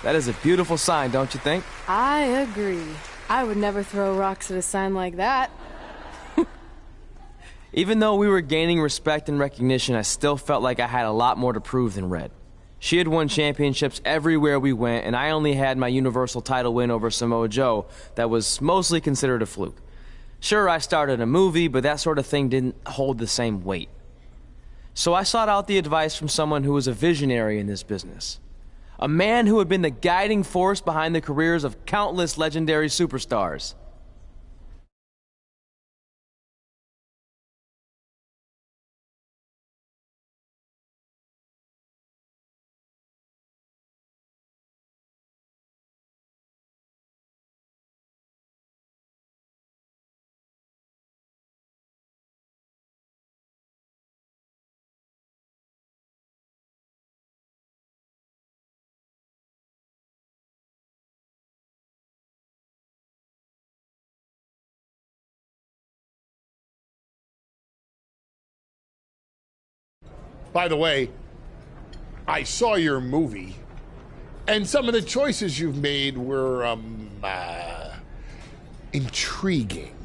That is a beautiful sign, don't you think? I agree. I would never throw rocks at a sign like that. Even though we were gaining respect and recognition, I still felt like I had a lot more to prove than Red. She had won championships everywhere we went, and I only had my Universal title win over Samoa Joe that was mostly considered a fluke. Sure, I started a movie, but that sort of thing didn't hold the same weight. So I sought out the advice from someone who was a visionary in this business. A man who had been the guiding force behind the careers of countless legendary superstars. By the way, I saw your movie, and some of the choices you've made were, intriguing.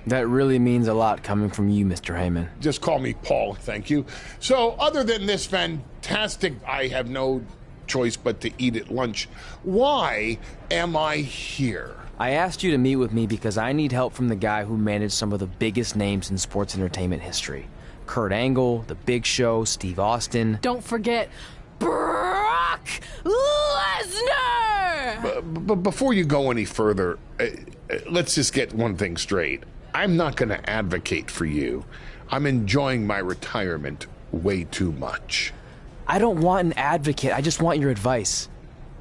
That really means a lot coming from you, Mr. Heyman. Just call me Paul, thank you. So, other than this fantastic, I have no choice but to eat at lunch, why am I here? I asked you to meet with me because I need help from the guy who managed some of the biggest names in sports entertainment history. Kurt Angle, The Big Show, Steve Austin. Don't forget Brock Lesnar! But before you go any further, let's just get one thing straight. I'm not going to advocate for you. I'm enjoying my retirement way too much. I don't want an advocate, I just want your advice.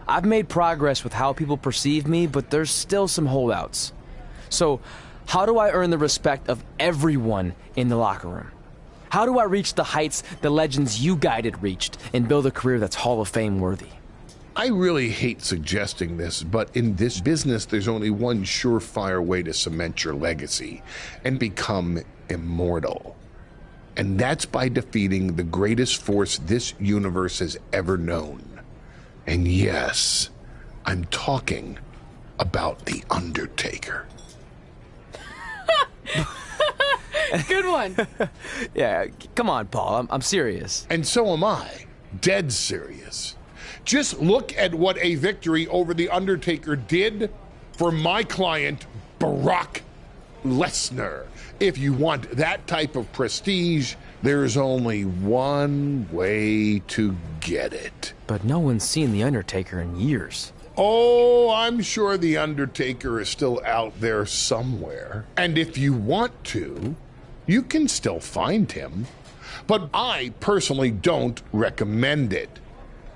I've made progress with how people perceive me, but there's still some holdouts. So, how do I earn the respect of everyone in the locker room? How do I reach the heights the legends you guided reached and build a career that's Hall of Fame worthy? I really hate suggesting this, but in this business, there's only one surefire way to cement your legacy and become immortal. And that's by defeating the greatest force this universe has ever known. And yes, I'm talking about The Undertaker. Good one. Yeah, come on, Paul, I'm serious. And so am I. Dead serious. Just look at what a victory over The Undertaker did for my client, Brock Lesnar. If you want that type of prestige, there's only one way to get it. But no one's seen The Undertaker in years. Oh, I'm sure The Undertaker is still out there somewhere. And if you want to, you can still find him. But I personally don't recommend it.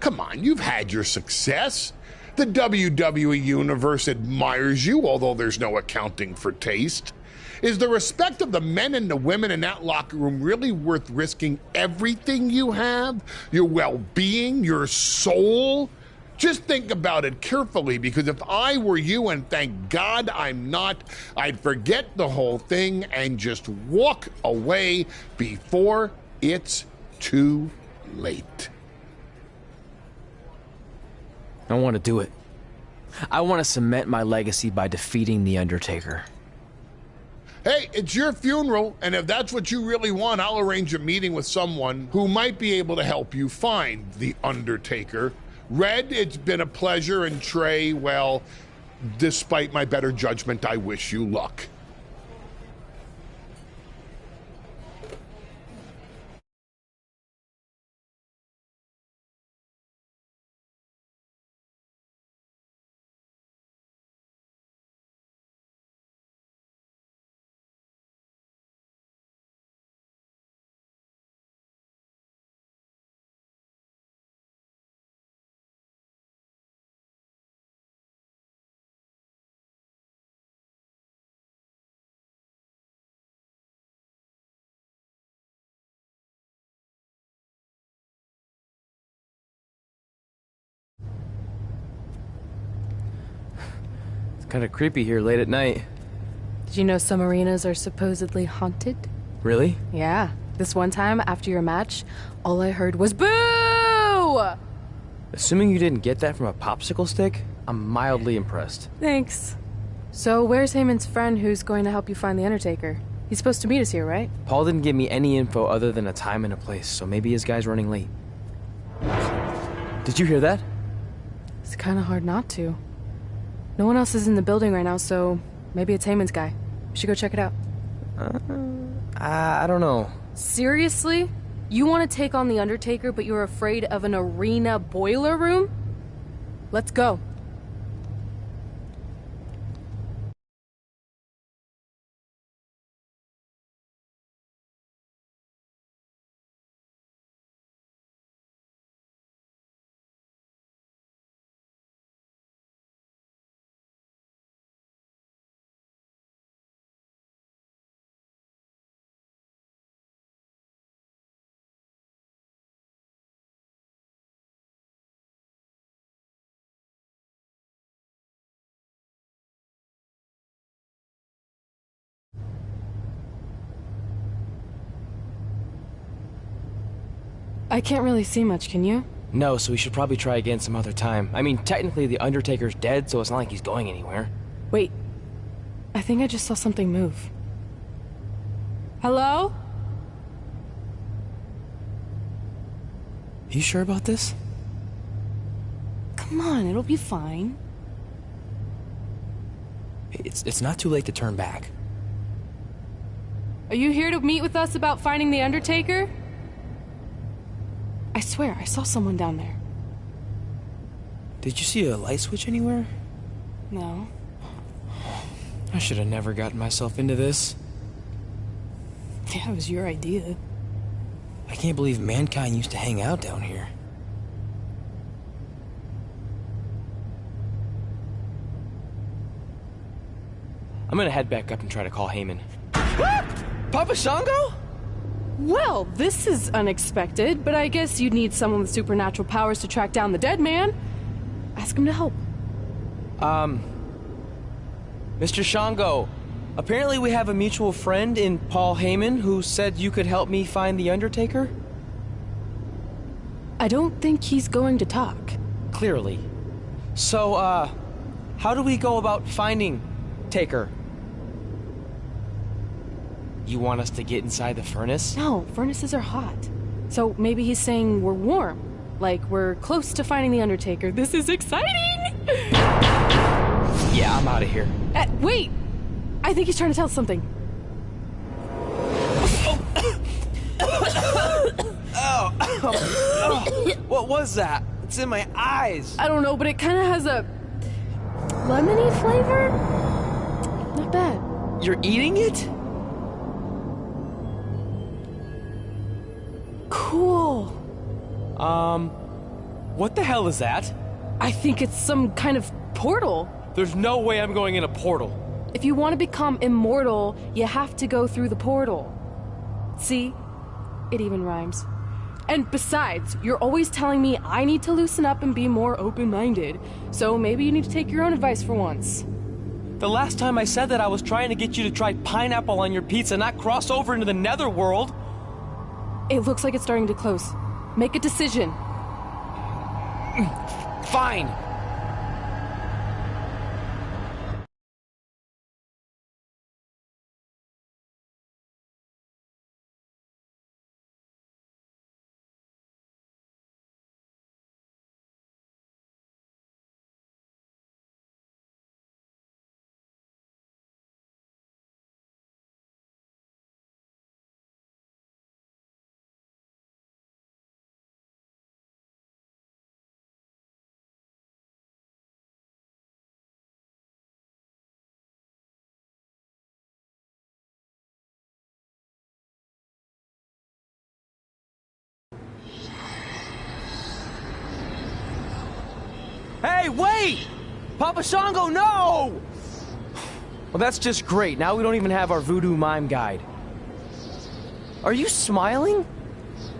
Come on, you've had your success. The WWE Universe admires you, although there's no accounting for taste. Is the respect of the men and the women in that locker room really worth risking everything you have? Your well-being, your soul? Just think about it carefully, because if I were you, and thank God I'm not, I'd forget the whole thing and just walk away before it's too late. I want to do it. I want to cement my legacy by defeating The Undertaker. Hey, it's your funeral, and if that's what you really want, I'll arrange a meeting with someone who might be able to help you find The Undertaker. Red, it's been a pleasure, and Trey, well, despite my better judgment, I wish you luck. Kind of creepy here late at night. Did you know some arenas are supposedly haunted? Really? Yeah. This one time, after your match, all I heard was boo! Assuming you didn't get that from a popsicle stick, I'm mildly impressed. Thanks. So where's Heyman's friend who's going to help you find the Undertaker? He's supposed to meet us here, right? Paul didn't give me any info other than a time and a place, so maybe his guy's running late. Did you hear that? It's kind of hard not to. No one else is in the building right now, so maybe it's Heyman's guy. We should go check it out. I don't know. Seriously? You want to take on the Undertaker, but you're afraid of an arena boiler room? Let's go. I can't really see much, can you? No, so we should probably try again some other time. I mean, technically the Undertaker's dead, so it's not like he's going anywhere. Wait. I think I just saw something move. Hello? You sure about this? Come on, it'll be fine. It's not too late to turn back. Are you here to meet with us about finding the Undertaker? I swear, I saw someone down there. Did you see a light switch anywhere? No. I should have never gotten myself into this. Yeah, it was your idea. I can't believe mankind used to hang out down here. I'm gonna head back up and try to call Heyman. Papa Shango? Well, this is unexpected, but I guess you'd need someone with supernatural powers to track down the dead man. Ask him to help. Mr. Shango, apparently we have a mutual friend in Paul Heyman who said you could help me find the Undertaker? I don't think he's going to talk. Clearly. So, how do we go about finding Taker? You want us to get inside the furnace? No, furnaces are hot. So maybe he's saying we're warm. Like we're close to finding the Undertaker. This is exciting! Yeah, I'm out of here. Wait! I think he's trying to tell us something. What was that? It's in my eyes. I don't know, but it kind of has a lemony flavor? Not bad. You're eating it? Cool. What the hell is that? I think it's some kind of portal. There's no way I'm going in a portal. If you want to become immortal, you have to go through the portal. See? It even rhymes. And besides, you're always telling me I need to loosen up and be more open-minded. So maybe you need to take your own advice for once. The last time I said that, I was trying to get you to try pineapple on your pizza, not cross over into the netherworld. It looks like it's starting to close. Make a decision. Fine. Hey, wait! Papa Shango, no! Well, that's just great. Now we don't even have our voodoo mime guide. Are you smiling?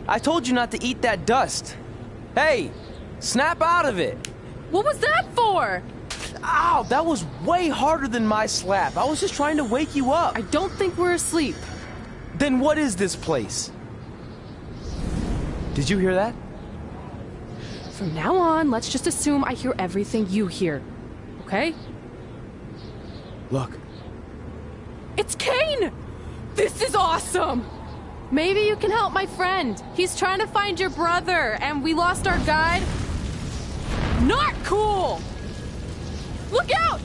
I told you not to eat that dust. Hey, snap out of it. What was that for? Ow, that was way harder than my slap. I was just trying to wake you up. I don't think we're asleep. Then what is this place? Did you hear that? From now on, let's just assume I hear everything you hear. Okay? Look. It's Kane! This is awesome! Maybe you can help my friend. He's trying to find your brother, and we lost our guide. Not cool! Look out!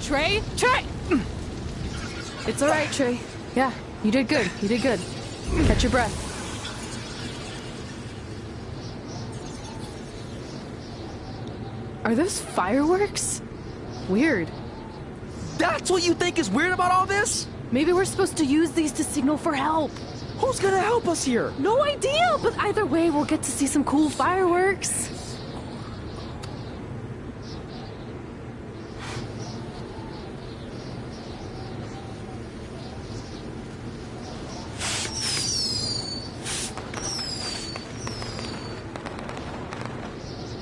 Trey? Trey! It's all right, Trey. Yeah, you did good. You did good. Catch your breath. Are those fireworks? Weird. That's what you think is weird about all this? Maybe we're supposed to use these to signal for help. Who's gonna help us here? No idea, but either way, we'll get to see some cool fireworks.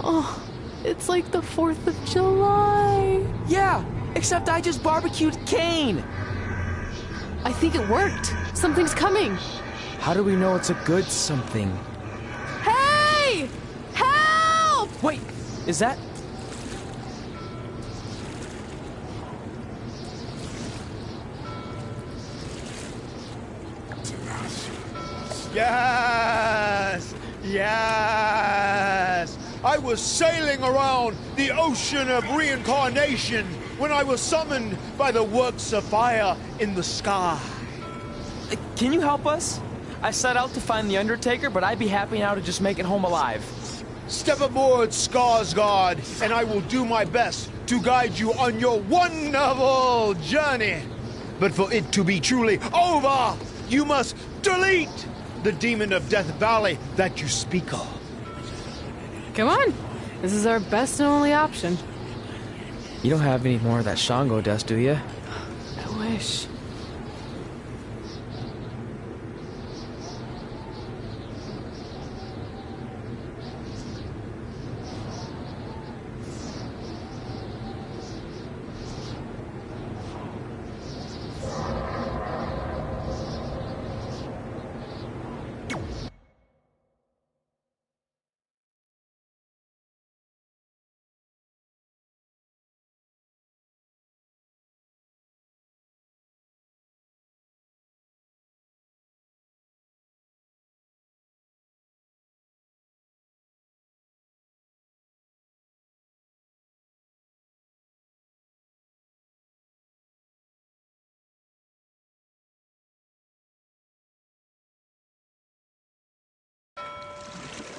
Oh, it's like the 4th of July. Yeah, except I just barbecued Kane. I think it worked. Something's coming. How do we know it's a good something? Hey! Help! Wait, is that... Yes! Yes! I was sailing around the ocean of reincarnation when I was summoned by the works of fire in the sky. Can you help us? I set out to find the Undertaker, but I'd be happy now to just make it home alive. Step aboard, Skarsgård, and I will do my best to guide you on your wonderful journey. But for it to be truly over, you must delete the demon of Death Valley that you speak of. Come on. This is our best and only option. You don't have any more of that Shango dust, do you? I wish.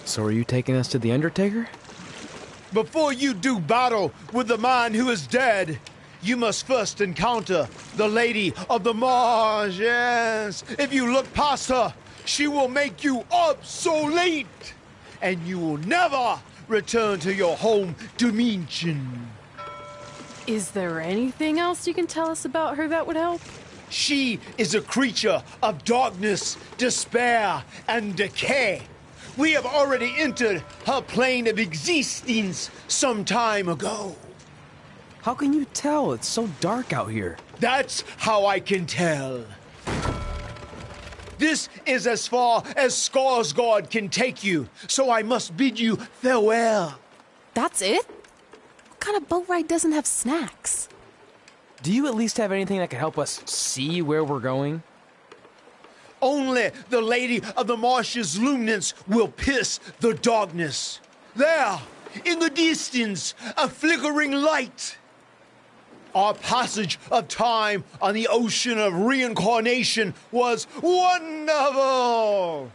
So are you taking us to the Undertaker? Before you do battle with the man who is dead, you must first encounter the Lady of the Marsh. Yes. If you look past her, she will make you obsolete, and you will never return to your home dimension. Is there anything else you can tell us about her that would help? She is a creature of darkness, despair, and decay. We have already entered her plane of existence some time ago. How can you tell? It's so dark out here. That's how I can tell. This is as far as Skarsgård can take you, so I must bid you farewell. That's it? What kind of boat ride doesn't have snacks? Do you at least have anything that can help us see where we're going? Only the Lady of the Marsh's luminance will pierce the darkness. There, in the distance, a flickering light. Our passage of time on the ocean of reincarnation was wonderful.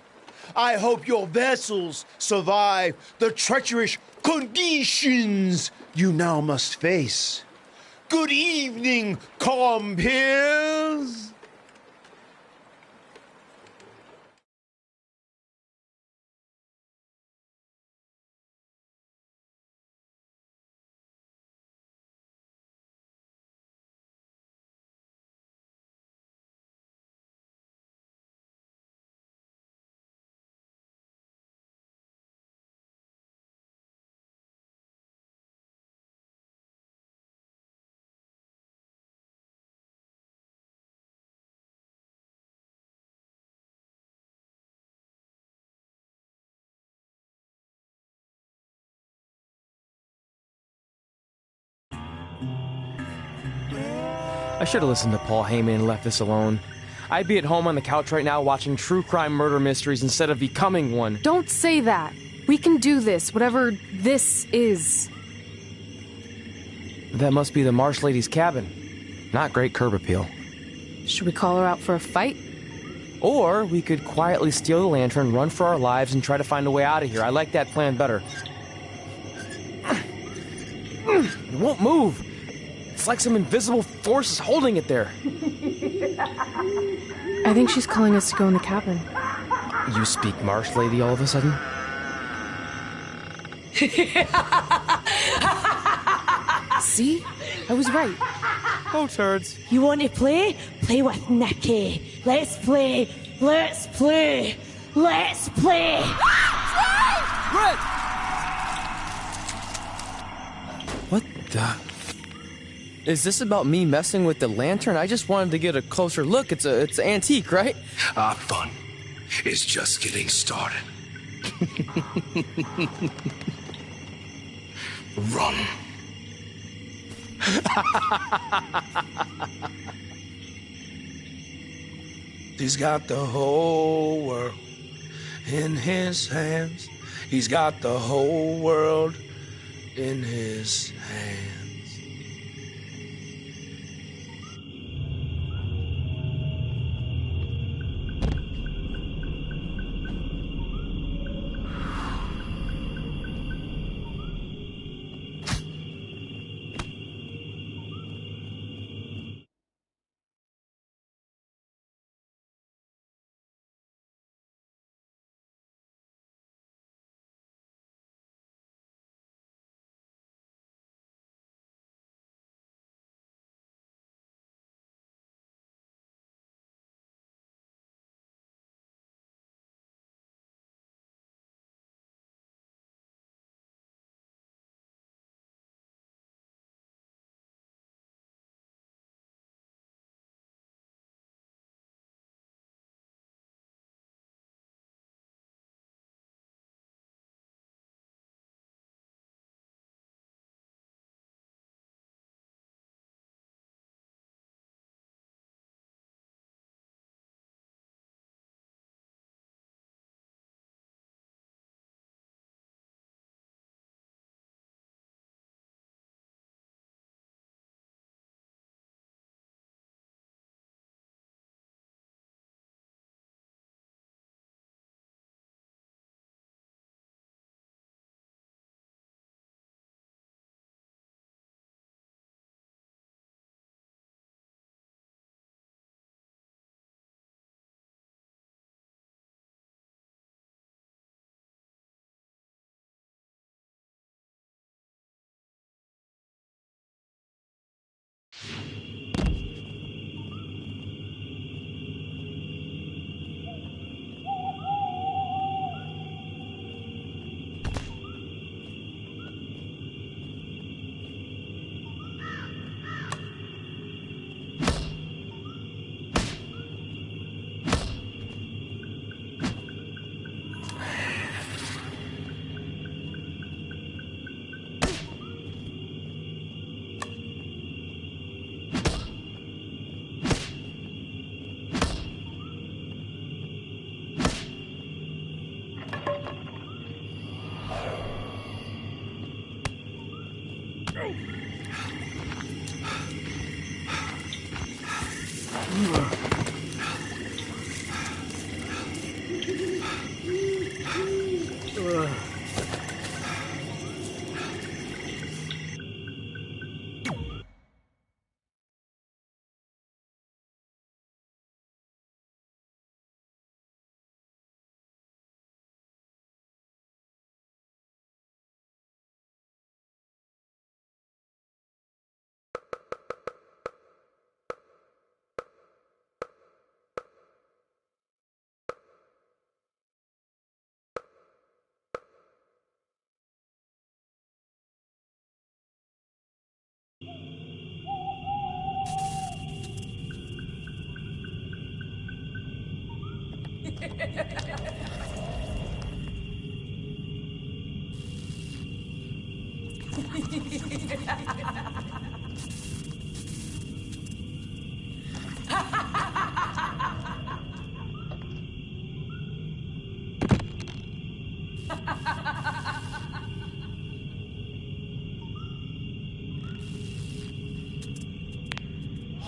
I hope your vessels survive the treacherous conditions you now must face. Good evening, compeers. I should have listened to Paul Heyman and left this alone. I'd be at home on the couch right now watching true crime murder mysteries instead of becoming one. Don't say that. We can do this, whatever this is. That must be the Marsh Lady's cabin. Not great curb appeal. Should we call her out for a fight? Or we could quietly steal the lantern, run for our lives, and try to find a way out of here. I like that plan better. It won't move. It's like some invisible force is holding it there. I think she's calling us to go in the cabin. You speak Marsh, lady, all of a sudden? See? I was right. Oh, turds. You want to play? Play with Nikki. Let's play. Let's play. Let's play. Red! What the... Is this about me messing with the lantern? I just wanted to get a closer look. It's antique, right? Our fun is just getting started. Run. He's got the whole world in his hands. He's got the whole world in his hands.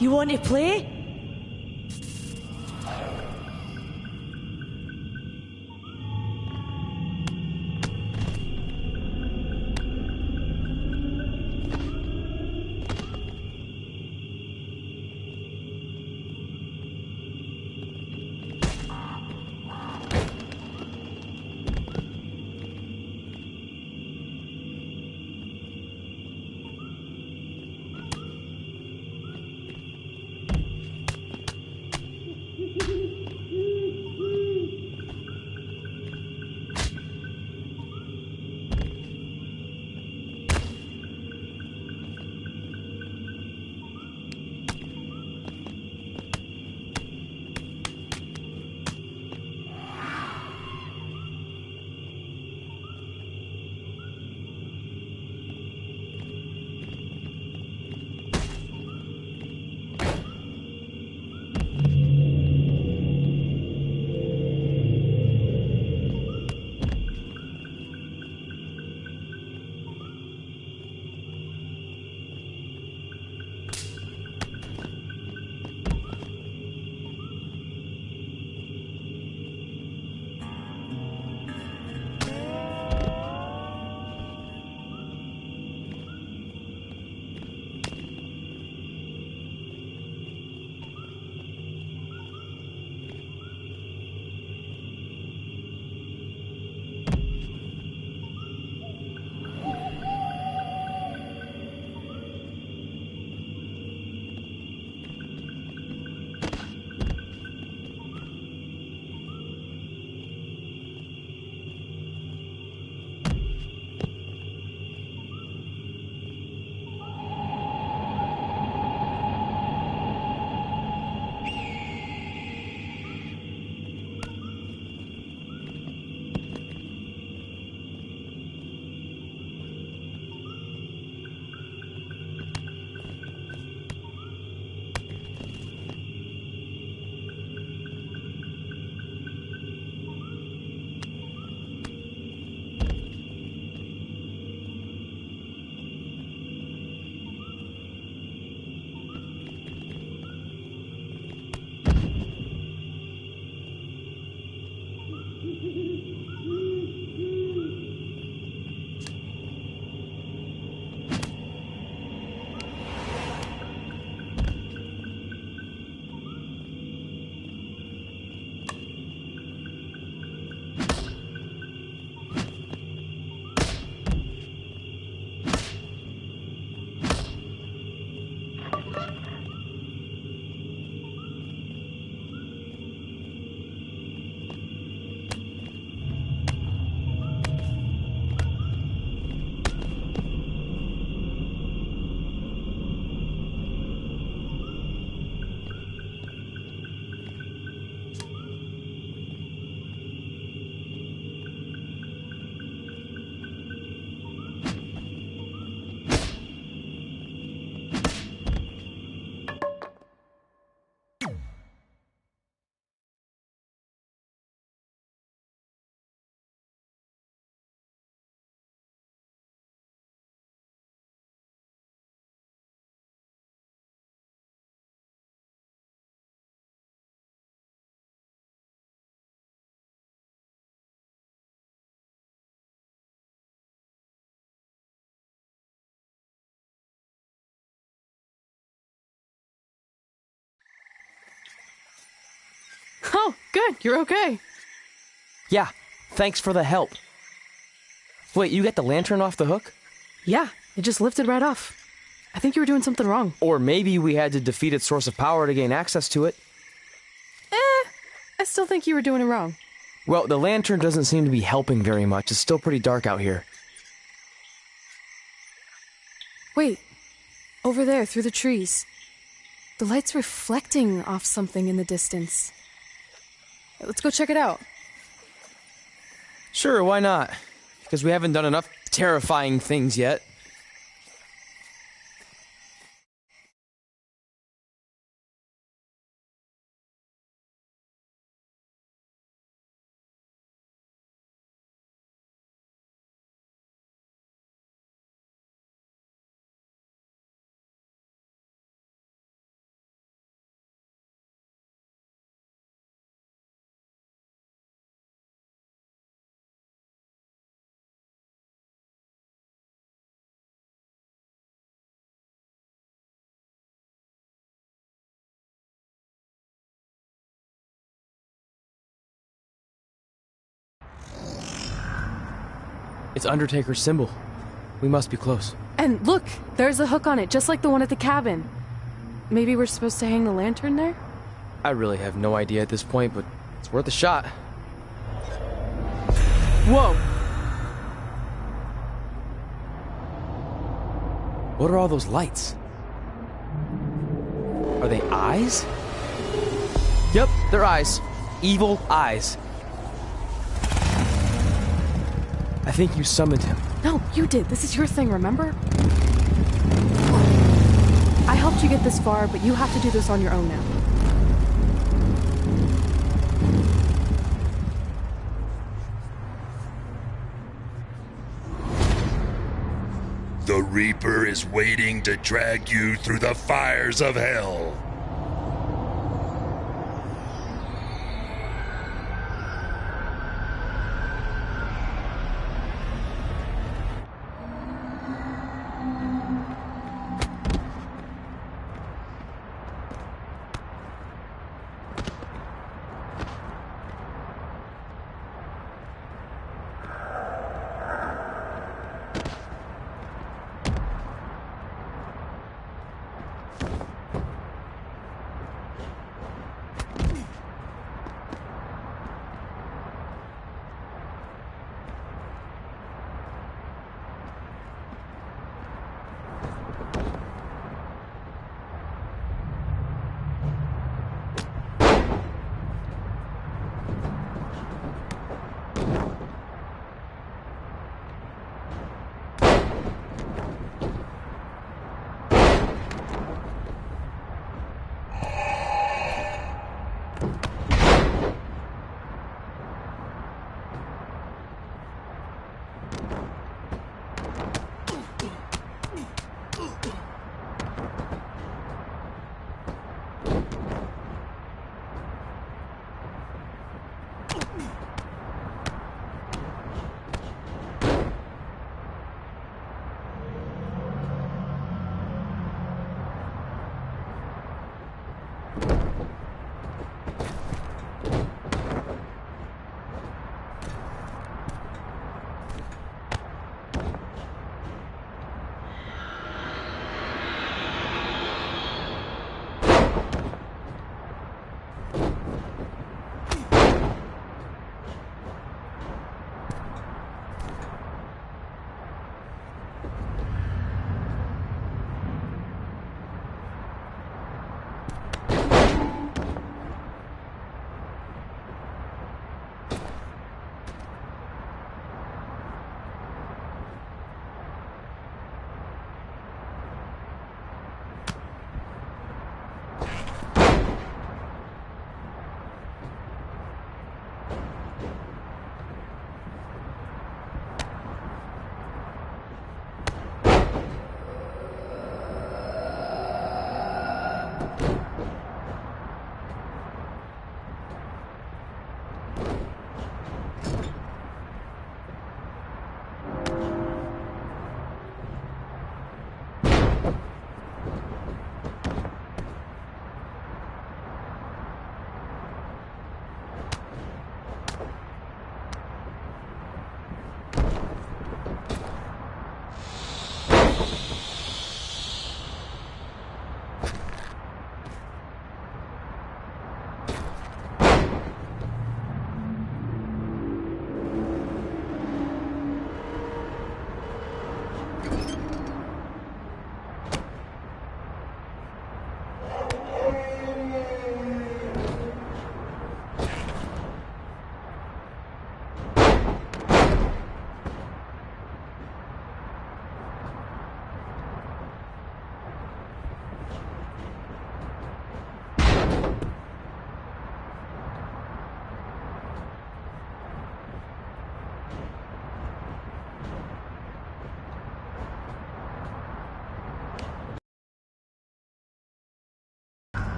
You want to play? Oh, good. You're okay. Yeah, thanks for the help. Wait, you got the lantern off the hook? Yeah, it just lifted right off. I think you were doing something wrong. Or maybe we had to defeat its source of power to gain access to it. I still think you were doing it wrong. Well, the lantern doesn't seem to be helping very much. It's still pretty dark out here. Wait, over there, through the trees. The light's reflecting off something in the distance. Let's go check it out. Sure, why not? Because we haven't done enough terrifying things yet. It's Undertaker's symbol. We must be close. And look, there's a hook on it, just like the one at the cabin. Maybe we're supposed to hang the lantern there? I really have no idea at this point, but it's worth a shot. Whoa! What are all those lights? Are they eyes? Yep, they're eyes. Evil eyes. I think you summoned him. No, you did. This is your thing, remember? I helped you get this far, but you have to do this on your own now. The Reaper is waiting to drag you through the fires of hell.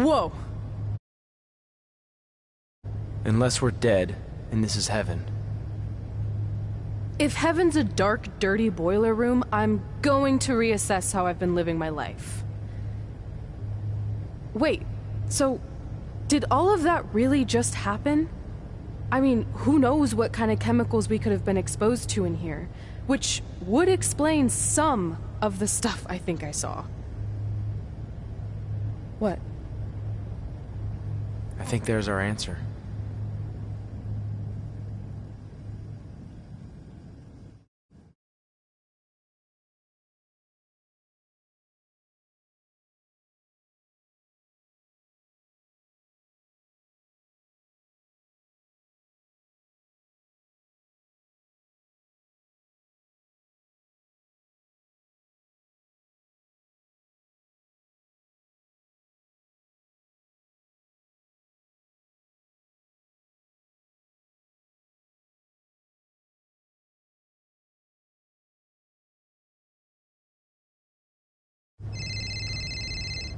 Whoa! Unless we're dead, and this is heaven. If heaven's a dark, dirty boiler room, I'm going to reassess how I've been living my life. Wait, so did all of that really just happen? I mean, who knows what kind of chemicals we could have been exposed to in here, which would explain some of the stuff I think I saw. What? I think there's our answer.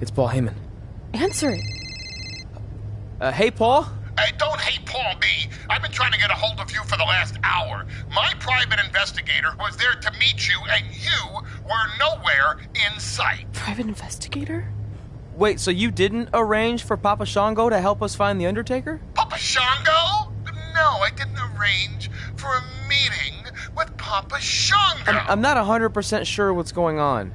It's Paul Heyman. Answer it. Hey, Paul? Hey, don't hate Paul me. I've been trying to get a hold of you for the last hour. My private investigator was there to meet you, and you were nowhere in sight. Private investigator? Wait, so you didn't arrange for Papa Shango to help us find the Undertaker? Papa Shango? No, I didn't arrange for a meeting with Papa Shango. I'm not 100% sure what's going on.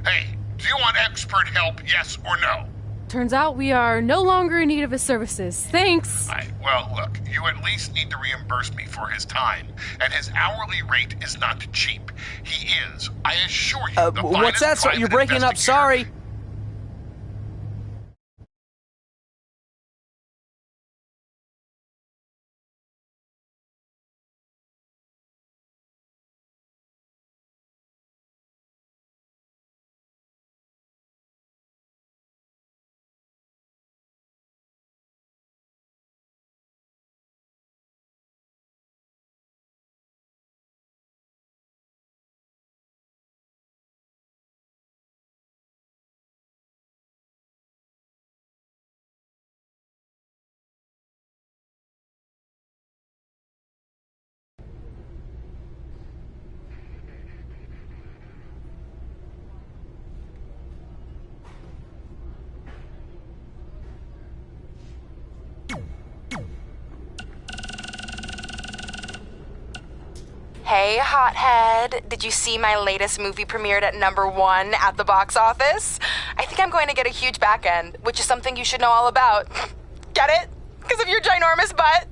Hey, do you want expert help, yes or no? Turns out we are no longer in need of his services. Thanks. Well, look, you at least need to reimburse me for his time, and his hourly rate is not cheap. He is, I assure you, the what's that? finest You're breaking up, sorry. Hey, hothead. Did you see my latest movie premiered at #1 at the box office? I think I'm going to get a huge back end, which is something you should know all about. Get it? Because of your ginormous butt?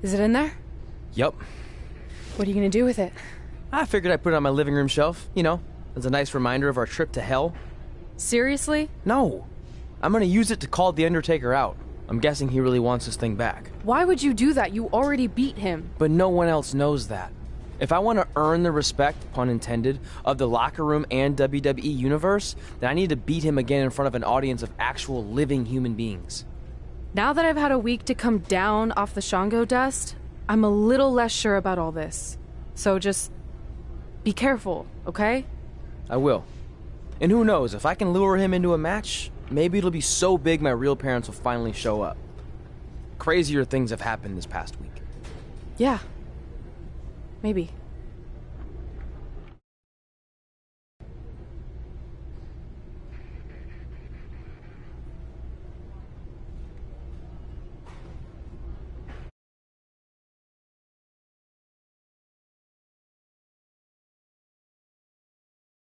Is it in there? Yup. What are you gonna do with it? I figured I'd put it on my living room shelf, you know, as a nice reminder of our trip to hell. Seriously? No. I'm gonna use it to call the Undertaker out. I'm guessing he really wants this thing back. Why would you do that? You already beat him. But no one else knows that. If I want to earn the respect, pun intended, of the locker room and WWE universe, then I need to beat him again in front of an audience of actual living human beings. Now that I've had a week to come down off the Shango dust, I'm a little less sure about all this. So just be careful, okay? I will. And who knows, if I can lure him into a match, maybe it'll be so big my real parents will finally show up. Crazier things have happened this past week. Yeah. Maybe.